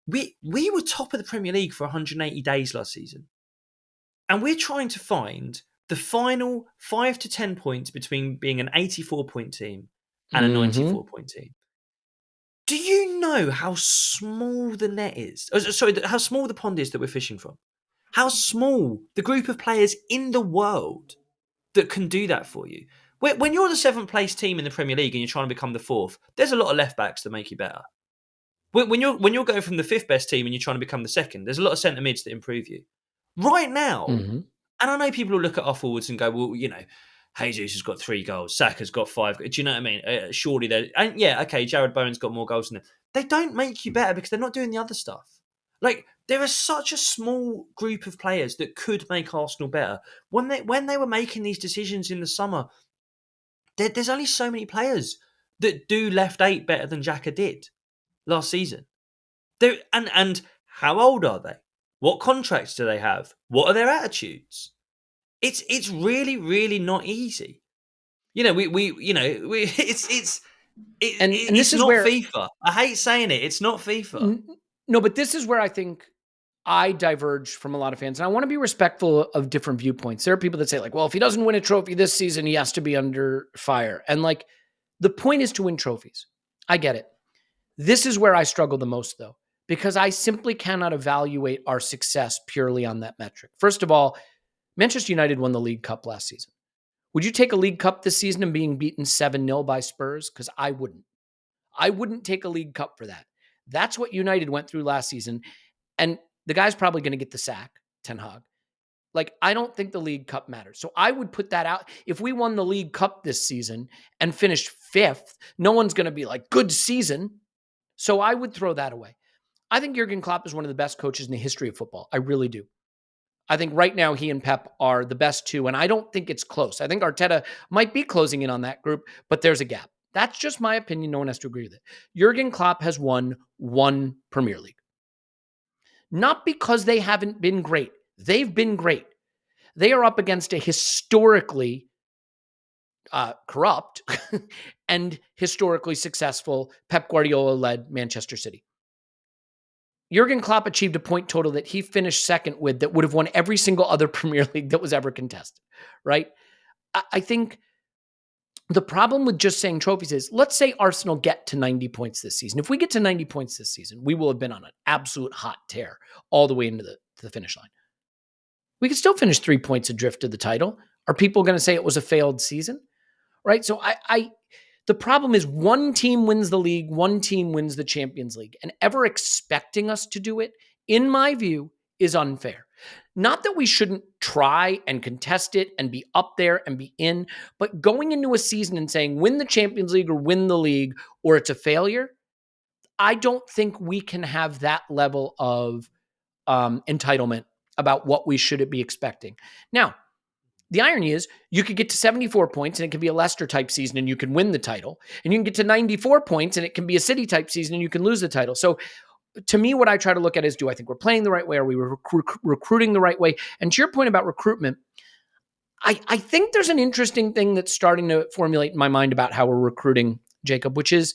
we were top of the Premier League for 180 days last season, and we're trying to find the final 5 to 10 points between being an 84-point team and a 94-point team. Do you know how small the net is? How small the pond is that we're fishing from? How small the group of players in the world that can do that for you. When you're the 7th place team in the Premier League and you're trying to become the 4th, there's a lot of left backs that make you better. When you're going from the 5th best team and you're trying to become the 2nd, there's a lot of centre mids that improve you. Right now, and I know people will look at our forwards and go, well, Jesus has got 3 goals, Saka's got 5. Do you know what I mean? Surely Jared Bowen's got more goals than them. They don't make you better because they're not doing the other stuff. Like, there is such a small group of players that could make Arsenal better. When they were making these decisions in the summer, there's only so many players that do left 8 better than Xhaka did last season. And how old are they? What contracts do they have? What are their attitudes? It's really, really not easy. It's not FIFA. I hate saying it. It's not FIFA. No, but this is where I think I diverge from a lot of fans. And I want to be respectful of different viewpoints. There are people that say like, well, if he doesn't win a trophy this season, he has to be under fire. And like, the point is to win trophies. I get it. This is where I struggle the most though, because I simply cannot evaluate our success purely on that metric. First of all, Manchester United won the League Cup last season. Would you take a League Cup this season and being beaten 7-0 by Spurs? Because I wouldn't. I wouldn't take a League Cup for that. That's what United went through last season. And the guy's probably going to get the sack, Ten Hag. Like, I don't think the League Cup matters. So I would put that out. If we won the League Cup this season and finished 5th, no one's going to be like, good season. So I would throw that away. I think Jurgen Klopp is one of the best coaches in the history of football. I really do. I think right now he and Pep are the best two, and I don't think it's close. I think Arteta might be closing in on that group, but there's a gap. That's just my opinion. No one has to agree with it. Jurgen Klopp has won 1 Premier League. Not because they haven't been great. They've been great. They are up against a historically corrupt and historically successful Pep Guardiola-led Manchester City. Jurgen Klopp achieved a point total that he finished second with that would have won every single other Premier League that was ever contested, right? I think The problem with just saying trophies is, let's say Arsenal get to 90 points this season. If we get to 90 points this season, we will have been on an absolute hot tear all the way into the finish line. We could still finish 3 points adrift of the title. Are people going to say it was a failed season? Right? So the problem is one team wins the league, one team wins the Champions League, and ever expecting us to do it, in my view, is unfair. Not that we shouldn't try and contest it and be up there and be in, but going into a season and saying win the Champions League or win the league or it's a failure, I don't think we can have that level of entitlement about what we should be expecting. Now, the irony is you could get to 74 points and it can be a Leicester type season and you can win the title. And you can get to 94 points and it can be a City type season and you can lose the title. So to me, what I try to look at is, do I think we're playing the right way? Are we recruiting the right way? And to your point about recruitment, I think there's an interesting thing that's starting to formulate in my mind about how we're recruiting, Jacob, which is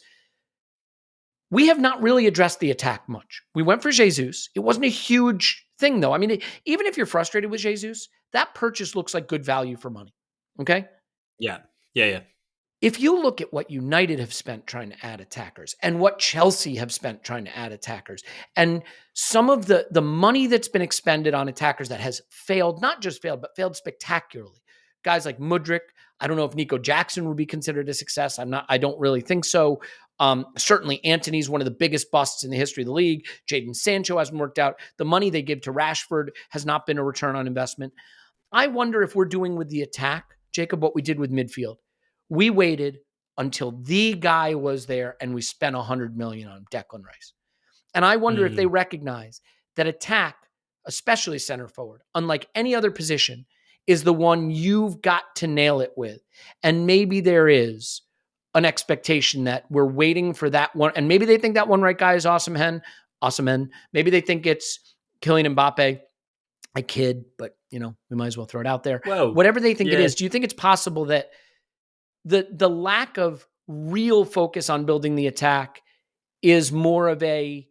we have not really addressed the attack much. We went for Jesus. It wasn't a huge thing, though. I mean, even if you're frustrated with Jesus, that purchase looks like good value for money. Okay? Yeah. If you look at what United have spent trying to add attackers and what Chelsea have spent trying to add attackers and some of the money that's been expended on attackers that has failed, not just failed, but failed spectacularly. Guys like Mudryk, I don't know if Nico Jackson would be considered a success. I don't really think so. Certainly Antony's one of the biggest busts in the history of the league. Jadon Sancho hasn't worked out. The money they give to Rashford has not been a return on investment. I wonder if we're doing with the attack, Jacob, what we did with midfield. We waited until the guy was there and we spent $100 million on Declan Rice. And I wonder if they recognize that attack, especially center forward, unlike any other position, is the one you've got to nail it with. And maybe there is an expectation that we're waiting for that one. And maybe they think that one right guy is Osimhen. Maybe they think it's Kylian Mbappe. I kid, but we might as well throw it out there. Well, whatever they think it is, do you think it's possible that the lack of real focus on building the attack is more of a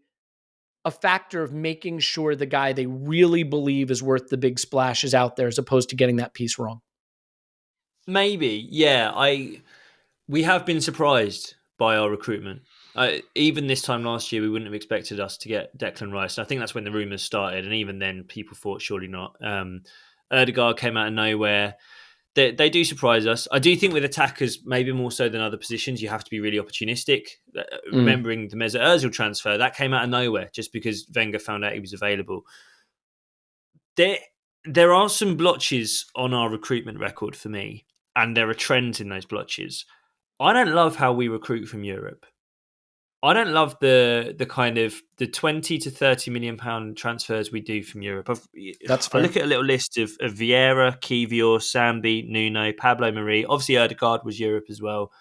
factor of making sure the guy they really believe is worth the big splash is out there, as opposed to getting that piece wrong? Maybe, yeah. We have been surprised by our recruitment. Even this time last year, we wouldn't have expected us to get Declan Rice. I think that's when the rumours started, and even then, people thought surely not. Ødegaard came out of nowhere. They do surprise us. I do think with attackers, maybe more so than other positions, you have to be really opportunistic. Remembering the Mesut Ozil transfer, that came out of nowhere just because Wenger found out he was available. There are some blotches on our recruitment record for me, and there are trends in those blotches. I don't love how we recruit from Europe. I don't love the kind of the 20 to 30 million pound transfers we do from Europe. That's fair. I look at a little list of Vieira, Kivior, Sambi, Nuno, Pablo Mari. Obviously, Ødegaard was Europe as well.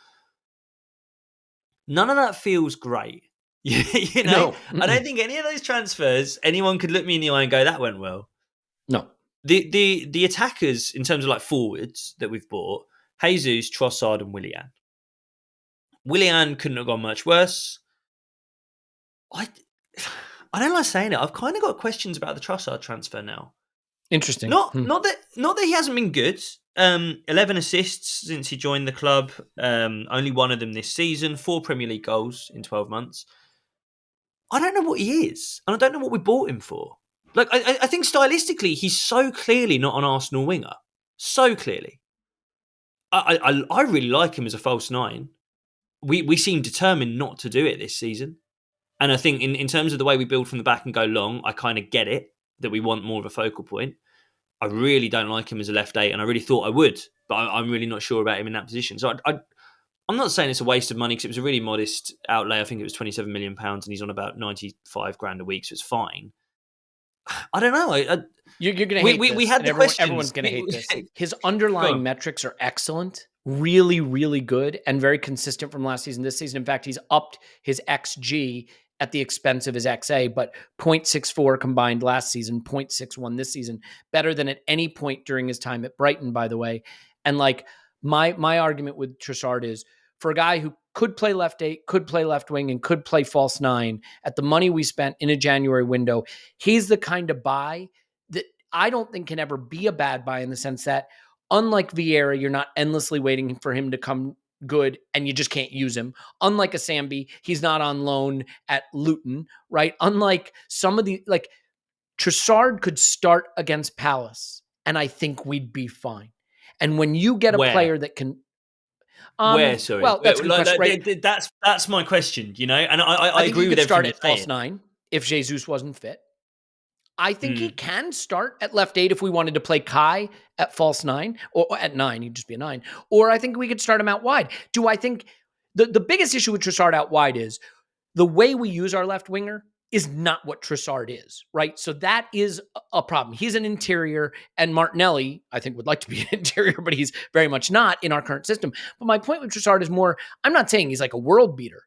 None of that feels great. No. I don't think any of those transfers, anyone could look me in the eye and go, that went well. No. The attackers, in terms of like forwards that we've bought, Jesus, Trossard and Willian. Willian couldn't have gone much worse. I don't like saying it. I've kind of got questions about the Trossard transfer now. Interesting. Not that he hasn't been good. 11 assists since he joined the club. Only one of them this season. 4 Premier League goals in 12 months. I don't know what he is, and I don't know what we bought him for. Like, I think stylistically, he's so clearly not an Arsenal winger. So clearly. I really like him as a false nine. We seem determined not to do it this season. And I think in terms of the way we build from the back and go long, I kind of get it, that we want more of a focal point. I really don't like him as a left 8, and I really thought I would, but I'm really not sure about him in that position. So I'm not saying it's a waste of money, because it was a really modest outlay. I think it was £27 million, and he's on about 95 grand a week, so it's fine. I don't know. You're going to hate this. We had the questions. Everyone's going to hate this. His underlying metrics are excellent, really, really good, and very consistent from last season. This season, in fact, he's upped his XG at the expense of his XA, but 0.64 combined last season, 0.61 this season, better than at any point during his time at Brighton, by the way. And like my argument with Trossard is, for a guy who could play left 8, could play left wing, and could play false 9 at the money we spent in a January window, he's the kind of buy that I don't think can ever be a bad buy, in the sense that, unlike Vieira, you're not endlessly waiting for him to come good and you just can't use him. Unlike a Sambi, he's not on loan at Luton, right? Unlike some of the, like, Trossard could start against Palace and I think we'd be fine. And when you get a Where? player that can, Where? Sorry, well, that's a good question, right? That's my question. And I I think he agree with could start everything at you're false saying. 9 if Jesus wasn't fit. I think he Mm. can start at left 8 if we wanted to play Kai at false 9 or at 9, he'd just be a 9. Or I think we could start him out wide. Do I think the biggest issue with Trossard out wide is the way we use our left winger is not what Trossard is, right? So that is a problem. He's an interior, and Martinelli, I think, would like to be an interior, but he's very much not in our current system. But my point with Trossard is more, I'm not saying he's like a world beater,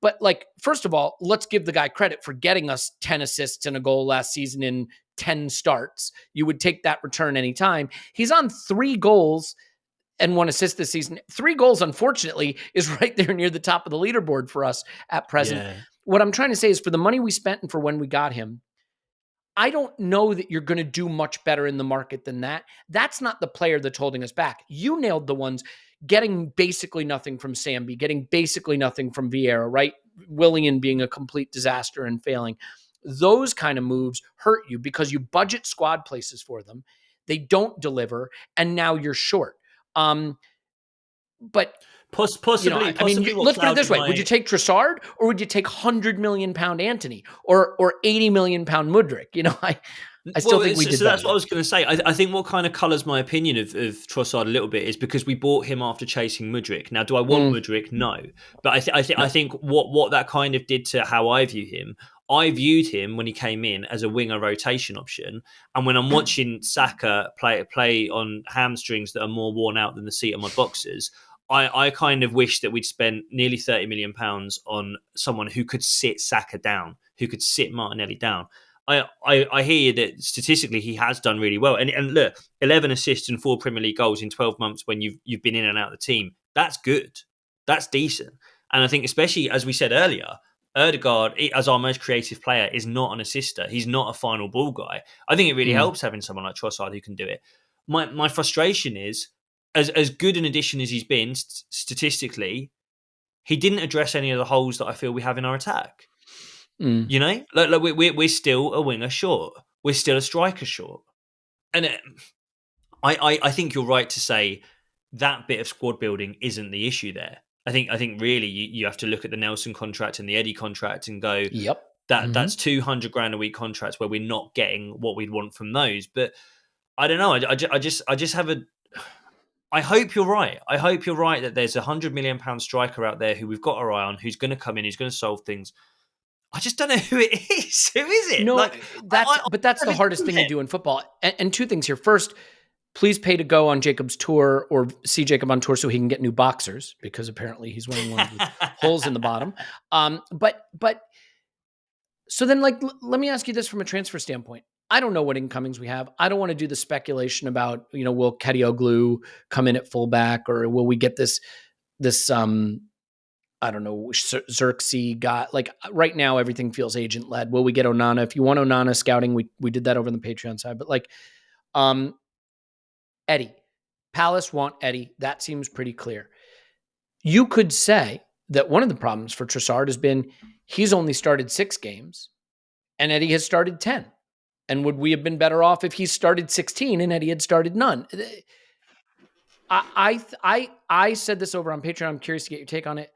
but, like, first of all, let's give the guy credit for getting us 10 assists and a goal last season in 10 starts. You would take that return anytime. He's on 3 goals and 1 assist this season. 3 goals, unfortunately, is right there near the top of the leaderboard for us at present. Yeah. What I'm trying to say is, for the money we spent and for when we got him, I don't know that you're going to do much better in the market than that. That's not the player that's holding us back. You nailed the ones. Getting basically nothing from Sambi, getting basically nothing from Vieira, right? Willian being a complete disaster and failing. Those kind of moves hurt you because you budget squad places for them. They don't deliver, and now you're short. But Possibly, let's put it this way: would you take Trossard or would you take £100 million Antony or £80 million Mudryk? I still think we did so that's better. what I was going to say. I think what kind of colours my opinion of Trossard a little bit is because we bought him after chasing Mudryk. Now, do I want Mudryk? No, but I think what that kind of did to how I view him. I viewed him when he came in as a winger rotation option, and when I'm watching Saka play on hamstrings that are more worn out than the seat of my boxers, I kind of wish that we'd spent nearly £30 million on someone who could sit Saka down, who could sit Martinelli down. I hear you that statistically he has done really well. And look, 11 assists and 4 Premier League goals in 12 months when you've been in and out of the team. That's good. That's decent. And I think, especially as we said earlier, Ødegaard, as our most creative player, is not an assister. He's not a final ball guy. I think it really helps having someone like Trossard who can do it. My frustration is, as good an addition as he's been statistically, he didn't address any of the holes that I feel we have in our attack. We're still a winger short. We're still a striker short. And I think you're right to say that bit of squad building isn't the issue there. I think really you have to look at the Nelson contract and the Eddie contract and go, yep, that's $200,000 a week contracts where we're not getting what we'd want from those. But I don't know. I just have a. I hope you're right. I hope you're right that there's £100 million striker out there who we've got our eye on, who's going to come in, who's going to solve things. I just don't know who it is. Who is it? No, that's the hardest thing to do in football. And 2 things here. First, please pay to go on Jacob's tour or see Jacob on tour so he can get new boxers, because apparently he's wearing one with holes in the bottom. But so then, like, let me ask you this from a transfer standpoint. I don't know what incomings we have. I don't want to do the speculation about, will Kadioglu come in at fullback, or will we get this I don't know, Xerxes got, like, right now everything feels agent led. Will we get Onana? If you want Onana scouting, we did that over on the Patreon side. But, like, Eddie, Palace want Eddie. That seems pretty clear. You could say that one of the problems for Trossard has been he's only started 6 games and Eddie has started 10. And would we have been better off if he started 16 and Eddie had started none? I said this over on Patreon. I'm curious to get your take on it.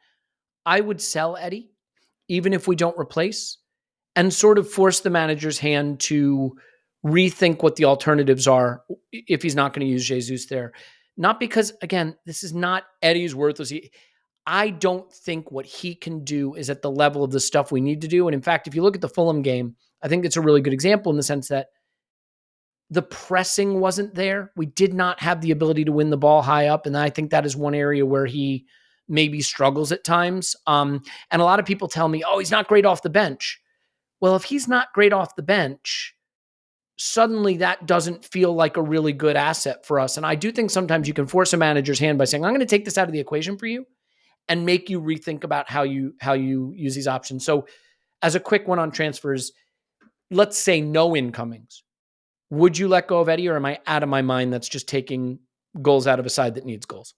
I would sell Eddie, even if we don't replace, and sort of force the manager's hand to rethink what the alternatives are if he's not going to use Jesus there. Not because, again, this is not Eddie's worthless. I don't think what he can do is at the level of the stuff we need to do. And in fact, if you look at the Fulham game, I think it's a really good example in the sense that the pressing wasn't there. We did not have the ability to win the ball high up. And I think that is one area where he maybe struggles at times. And a lot of people tell me, oh, he's not great off the bench. Well, if he's not great off the bench, suddenly that doesn't feel like a really good asset for us. And I do think sometimes you can force a manager's hand by saying, I'm going to take this out of the equation for you and make you rethink about how you use these options. So as a quick one on transfers, let's say no incomings. Would you let go of Eddie, or am I out of my mind that's just taking goals out of a side that needs goals?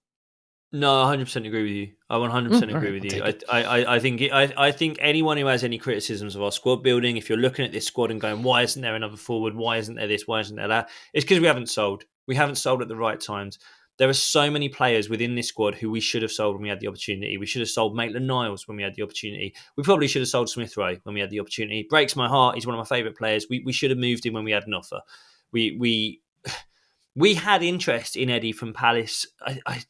No, 100% agree with you. I 100% All agree right, with I'll you. take it. I think anyone who has any criticisms of our squad building, if you're looking at this squad and going, why isn't there another forward? Why isn't there this? Why isn't there that? It's because we haven't sold. We haven't sold at the right times. There are so many players within this squad who we should have sold when we had the opportunity. We should have sold Maitland-Niles when we had the opportunity. We probably should have sold Smith Rowe when we had the opportunity. Breaks my heart. He's one of my favourite players. We should have moved him when we had an offer. We had interest in Eddie from Palace. I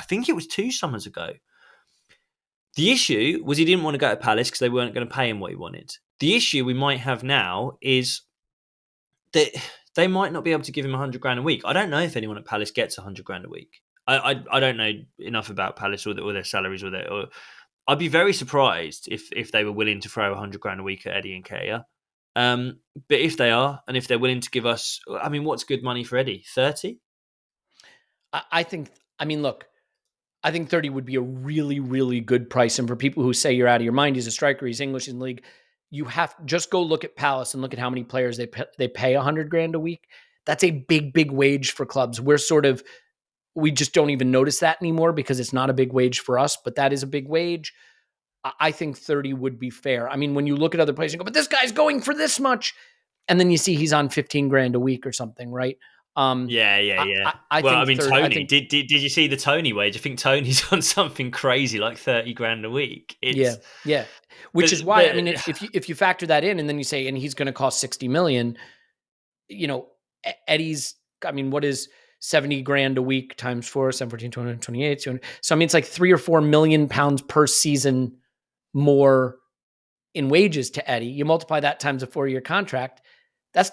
think it was 2 summers ago. The issue was he didn't want to go to Palace because they weren't going to pay him what he wanted. The issue we might have now is that they might not be able to give him 100 grand a week. I don't know if anyone at Palace gets 100 grand a week. I don't know enough about Palace or their salaries or I'd be very surprised if they were willing to throw 100 grand a week at Eddie and Nketiah. But if they are, and if they're willing to give us, I mean, what's good money for Eddie? 30? Look, I think 30 would be a really, really good price. And for people who say you're out of your mind, he's a striker, he's English in the league, you have to just go look at Palace and look at how many players they pay 100 grand a week. That's a big, big wage for clubs. We just don't even notice that anymore because it's not a big wage for us, but that is a big wage. I think 30 would be fair. I mean, when you look at other players and go, but this guy's going for this much, and then you see he's on 15 grand a week or something, right? Yeah. I Well, think Tony, did you see the Tony wage? I think Tony's on something crazy like 30 grand a week. Yeah. Which is why, if you factor that in and then you say, and he's going to cost 60 million, Eddie's, what is 70 grand a week times 4, 7, 14, 20, 28. So, it's like 3 or 4 million pounds per season more in wages to Eddie. You multiply that times a 4-year contract. That's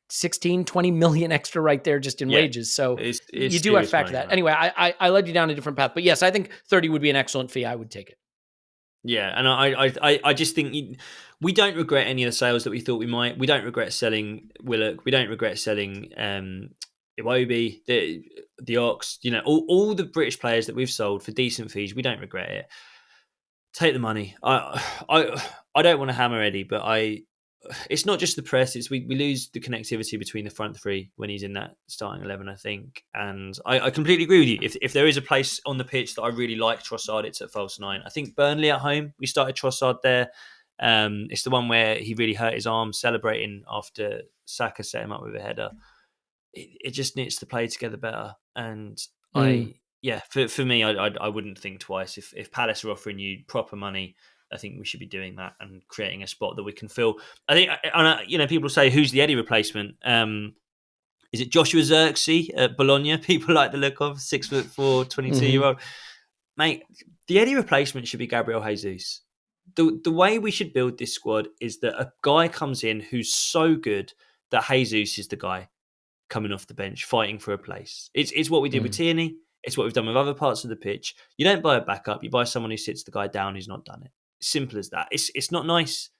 16, 20 million extra right there just in wages. So it's you do have to factor that. Man. Anyway, I led you down a different path, but yes, I think 30 would be an excellent fee. I would take it. Yeah, and I just think we don't regret any of the sales that we thought we might. We don't regret selling Willock. We don't regret selling Iwobi, the Ox. All the British players that we've sold for decent fees. We don't regret it. Take the money. I don't want to hammer Eddie, but it's not just the press. It's we lose the connectivity between the front three when he's in that starting 11, I think. And I completely agree with you. If there is a place on the pitch that I really like Trossard, it's at false 9. I think Burnley at home, we started Trossard there. It's the one where he really hurt his arm celebrating after Saka set him up with a header. It just needs to play together better. And for me, I wouldn't think twice. If Palace are offering you proper money, I think we should be doing that and creating a spot that we can fill. I think, people say, who's the Eddie replacement? Is it Joshua Zirkzee at Bologna? People like the look of 6'4", 22-year-old. Mate, the Eddie replacement should be Gabriel Jesus. The way we should build this squad is that a guy comes in who's so good that Jesus is the guy coming off the bench, fighting for a place. It's what we did with Tierney. It's what we've done with other parts of the pitch. You don't buy a backup. You buy someone who sits the guy down who's not done it. Simple as that. It's not nice.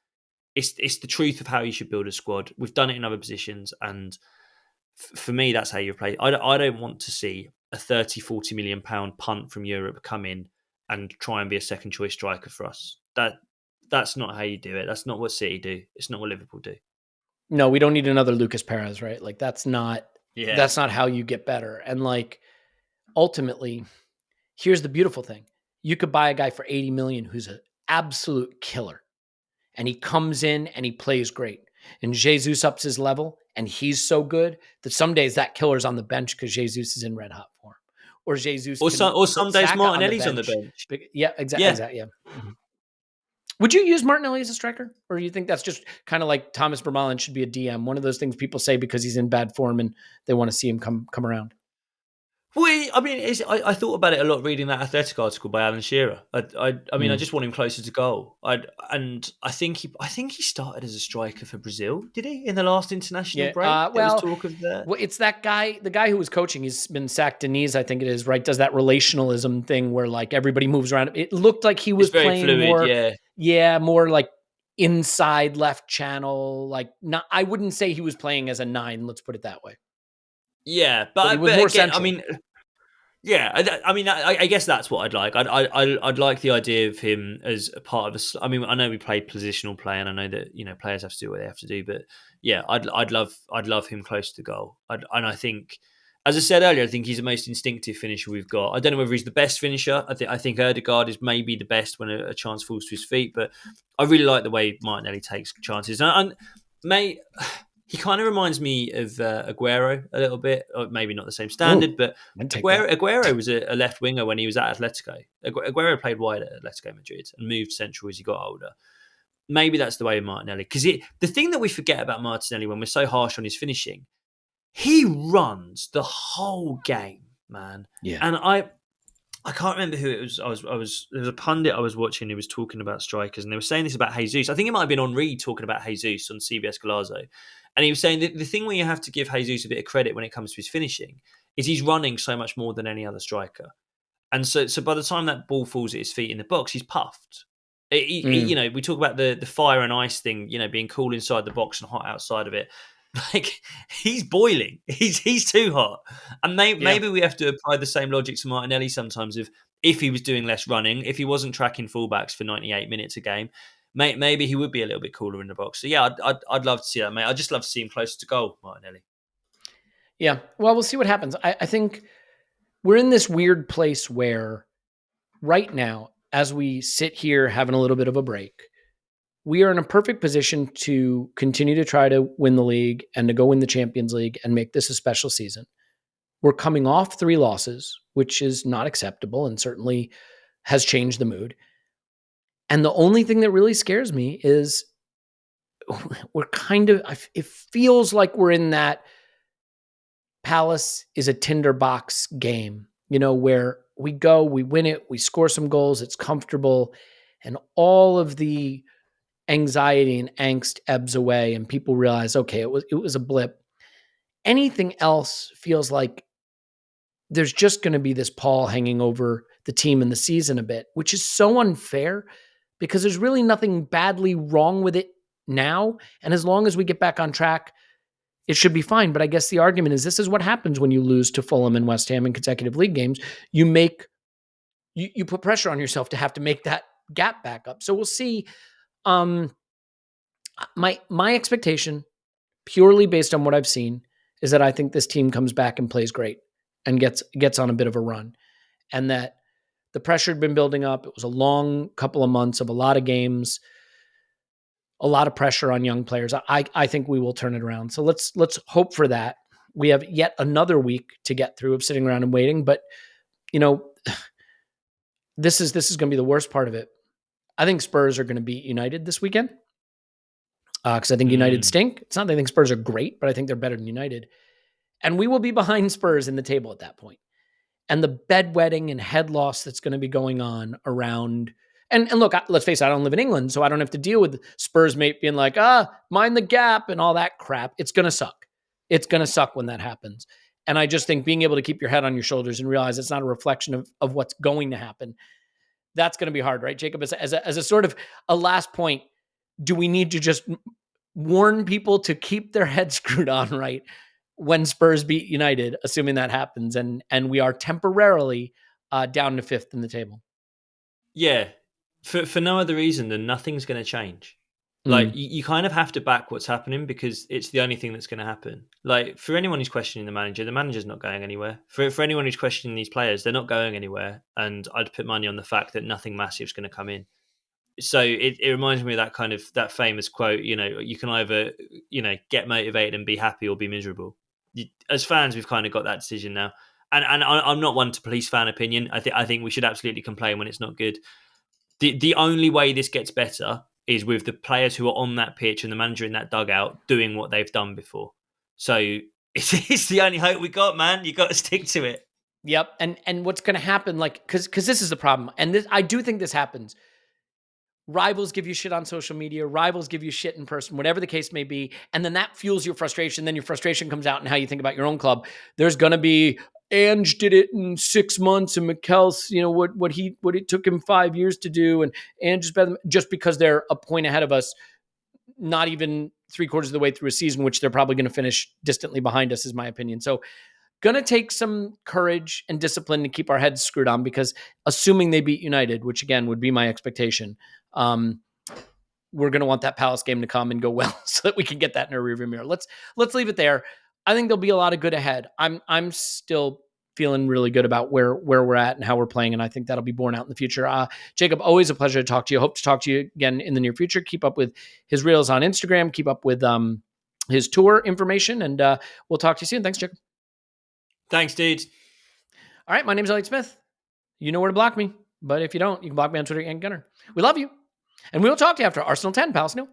It's the truth of how you should build a squad. We've done it in other positions, and for me, that's how you play. I don't want to see a 30, 40 million pound punt from Europe come in and try and be a second choice striker for us. That's not how you do it. That's not what City do. It's not what Liverpool do. No, we don't need another Lucas Perez, right? Like that's not how you get better. And ultimately, here's the beautiful thing. You could buy a guy for 80 million who's an absolute killer. And he comes in and he plays great. And Jesus ups his level and he's so good that some days that killer's on the bench because Jesus is in red hot form. Or Jesus or some days Martinelli's on the bench. Yeah, exactly. Yeah. Mm-hmm. Would you use Martinelli as a striker? Or do you think that's just kind of like Thomas Vermaelen should be a DM? One of those things people say because he's in bad form and they want to see him come around. Well, I thought about it a lot reading that Athletic article by Alan Shearer. I just want him closer to goal. I think he started as a striker for Brazil. Did he in the last international break? There was talk of that. Well, it's that guy. The guy who was coaching. He's been sacked. Deniz, I think it is. Right, does that relationalism thing where everybody moves around. It looked like he was playing fluid, more. More like inside left channel. I wouldn't say he was playing as a 9. Let's put it that way. Yeah, but he was more again, central. I guess that's what I'd like. I'd like the idea of him as a part of a. I know we play positional play, and I know that players have to do what they have to do. But yeah, I'd love him close to goal. I think As I said earlier, I think he's the most instinctive finisher we've got. I don't know whether he's the best finisher. I think Ødegaard is maybe the best when a chance falls to his feet, but I really like the way Martinelli takes chances. And mate, he kind of reminds me of Aguero a little bit, or maybe not the same standard, but Aguero was a left winger when he was at Atletico. Aguero played wide at Atletico Madrid and moved central as he got older. Maybe that's the way of Martinelli. Because the thing that we forget about Martinelli when we're so harsh on his finishing, he runs the whole game, man. Yeah. And I can't remember who it was. There was a pundit I was watching who was talking about strikers, and they were saying this about Jesus. I think it might have been Henri talking about Jesus on CBS Golazo. And he was saying that the thing where you have to give Jesus a bit of credit when it comes to his finishing is he's running so much more than any other striker. And so by the time that ball falls at his feet in the box, he's puffed. We talk about the fire and ice thing, being cool inside the box and hot outside of it. Like, he's boiling. He's too hot. And maybe we have to apply the same logic to Martinelli sometimes. If he was doing less running, if he wasn't tracking fullbacks for 98 minutes a game, maybe he would be a little bit cooler in the box. So yeah, I'd love to see that, mate. I'd just love to see him closer to goal, Martinelli. Yeah, well, we'll see what happens. I think we're in this weird place where right now, as we sit here having a little bit of a break, we are in a perfect position to continue to try to win the league and to go win the Champions League and make this a special season. We're coming off 3 losses, which is not acceptable and certainly has changed the mood. And the only thing that really scares me is it feels like we're in that Palace is a tinderbox game, where we go, we win it, we score some goals, it's comfortable, and all of the anxiety and angst ebbs away and people realize, okay, it was a blip. Anything else feels like there's just going to be this pall hanging over the team and the season a bit, which is so unfair because there's really nothing badly wrong with it now. And as long as we get back on track, it should be fine. But I guess the argument is this is what happens when you lose to Fulham and West Ham in consecutive league games. You put pressure on yourself to have to make that gap back up. So we'll see. My expectation, purely based on what I've seen, is that I think this team comes back and plays great and gets on a bit of a run, and that the pressure had been building up. It was a long couple of months of a lot of games, a lot of pressure on young players. I think we will turn it around. So let's hope for that. We have yet another week to get through of sitting around and waiting, but this is going to be the worst part of it. I think Spurs are going to beat United this weekend because I think United stink. It's not that I think Spurs are great, but I think they're better than United. And we will be behind Spurs in the table at that point. And the bedwetting and head loss that's going to be going on around. And look, let's face it, I don't live in England, so I don't have to deal with Spurs mate being like, mind the gap and all that crap. It's going to suck. It's going to suck when that happens. And I just think being able to keep your head on your shoulders and realize it's not a reflection of what's going to happen, that's going to be hard, right, Jacob? As a sort of a last point, do we need to just warn people to keep their heads screwed on right when Spurs beat United, assuming that happens, and we are temporarily down to 5th in the table? Yeah, for no other reason than nothing's going to change. Like, you kind of have to back what's happening because it's the only thing that's going to happen. Like, for anyone who's questioning the manager's not going anywhere. For anyone who's questioning these players, they're not going anywhere. And I'd put money on the fact that nothing massive is going to come in. So it reminds me of that famous quote, you can either, get motivated and be happy or be miserable. As fans, we've kind of got that decision now. And I'm not one to police fan opinion. I think we should absolutely complain when it's not good. The only way this gets better is with the players who are on that pitch and the manager in that dugout doing what they've done before. So it's the only hope we got, man. You got to stick to it. Yep. And what's going to happen, because this is the problem, and I do think this happens. Rivals give you shit on social media. Rivals give you shit in person, whatever the case may be. And then that fuels your frustration. Then your frustration comes out in how you think about your own club. There's going to be, Ange did it in 6 months, and Mikel's, what it took him 5 years to do, and Ange is better just because they're a point ahead of us, not even 3/4 of the way through a season, which they're probably going to finish distantly behind us, is my opinion. So, going to take some courage and discipline to keep our heads screwed on, because assuming they beat United, which again would be my expectation, we're going to want that Palace game to come and go well so that we can get that in our rearview mirror. Let's leave it there. I think there'll be a lot of good ahead. I'm still feeling really good about where we're at and how we're playing, and I think that'll be borne out in the future. Jacob, always a pleasure to talk to you. Hope to talk to you again in the near future. Keep up with his reels on Instagram. Keep up with his tour information, and we'll talk to you soon. Thanks, Jacob. Thanks, dude. All right, my name's Elliot Smith. You know where to block me, but if you don't, you can block me on Twitter and Gunner. We love you, and we will talk to you after Arsenal 10, pals. No.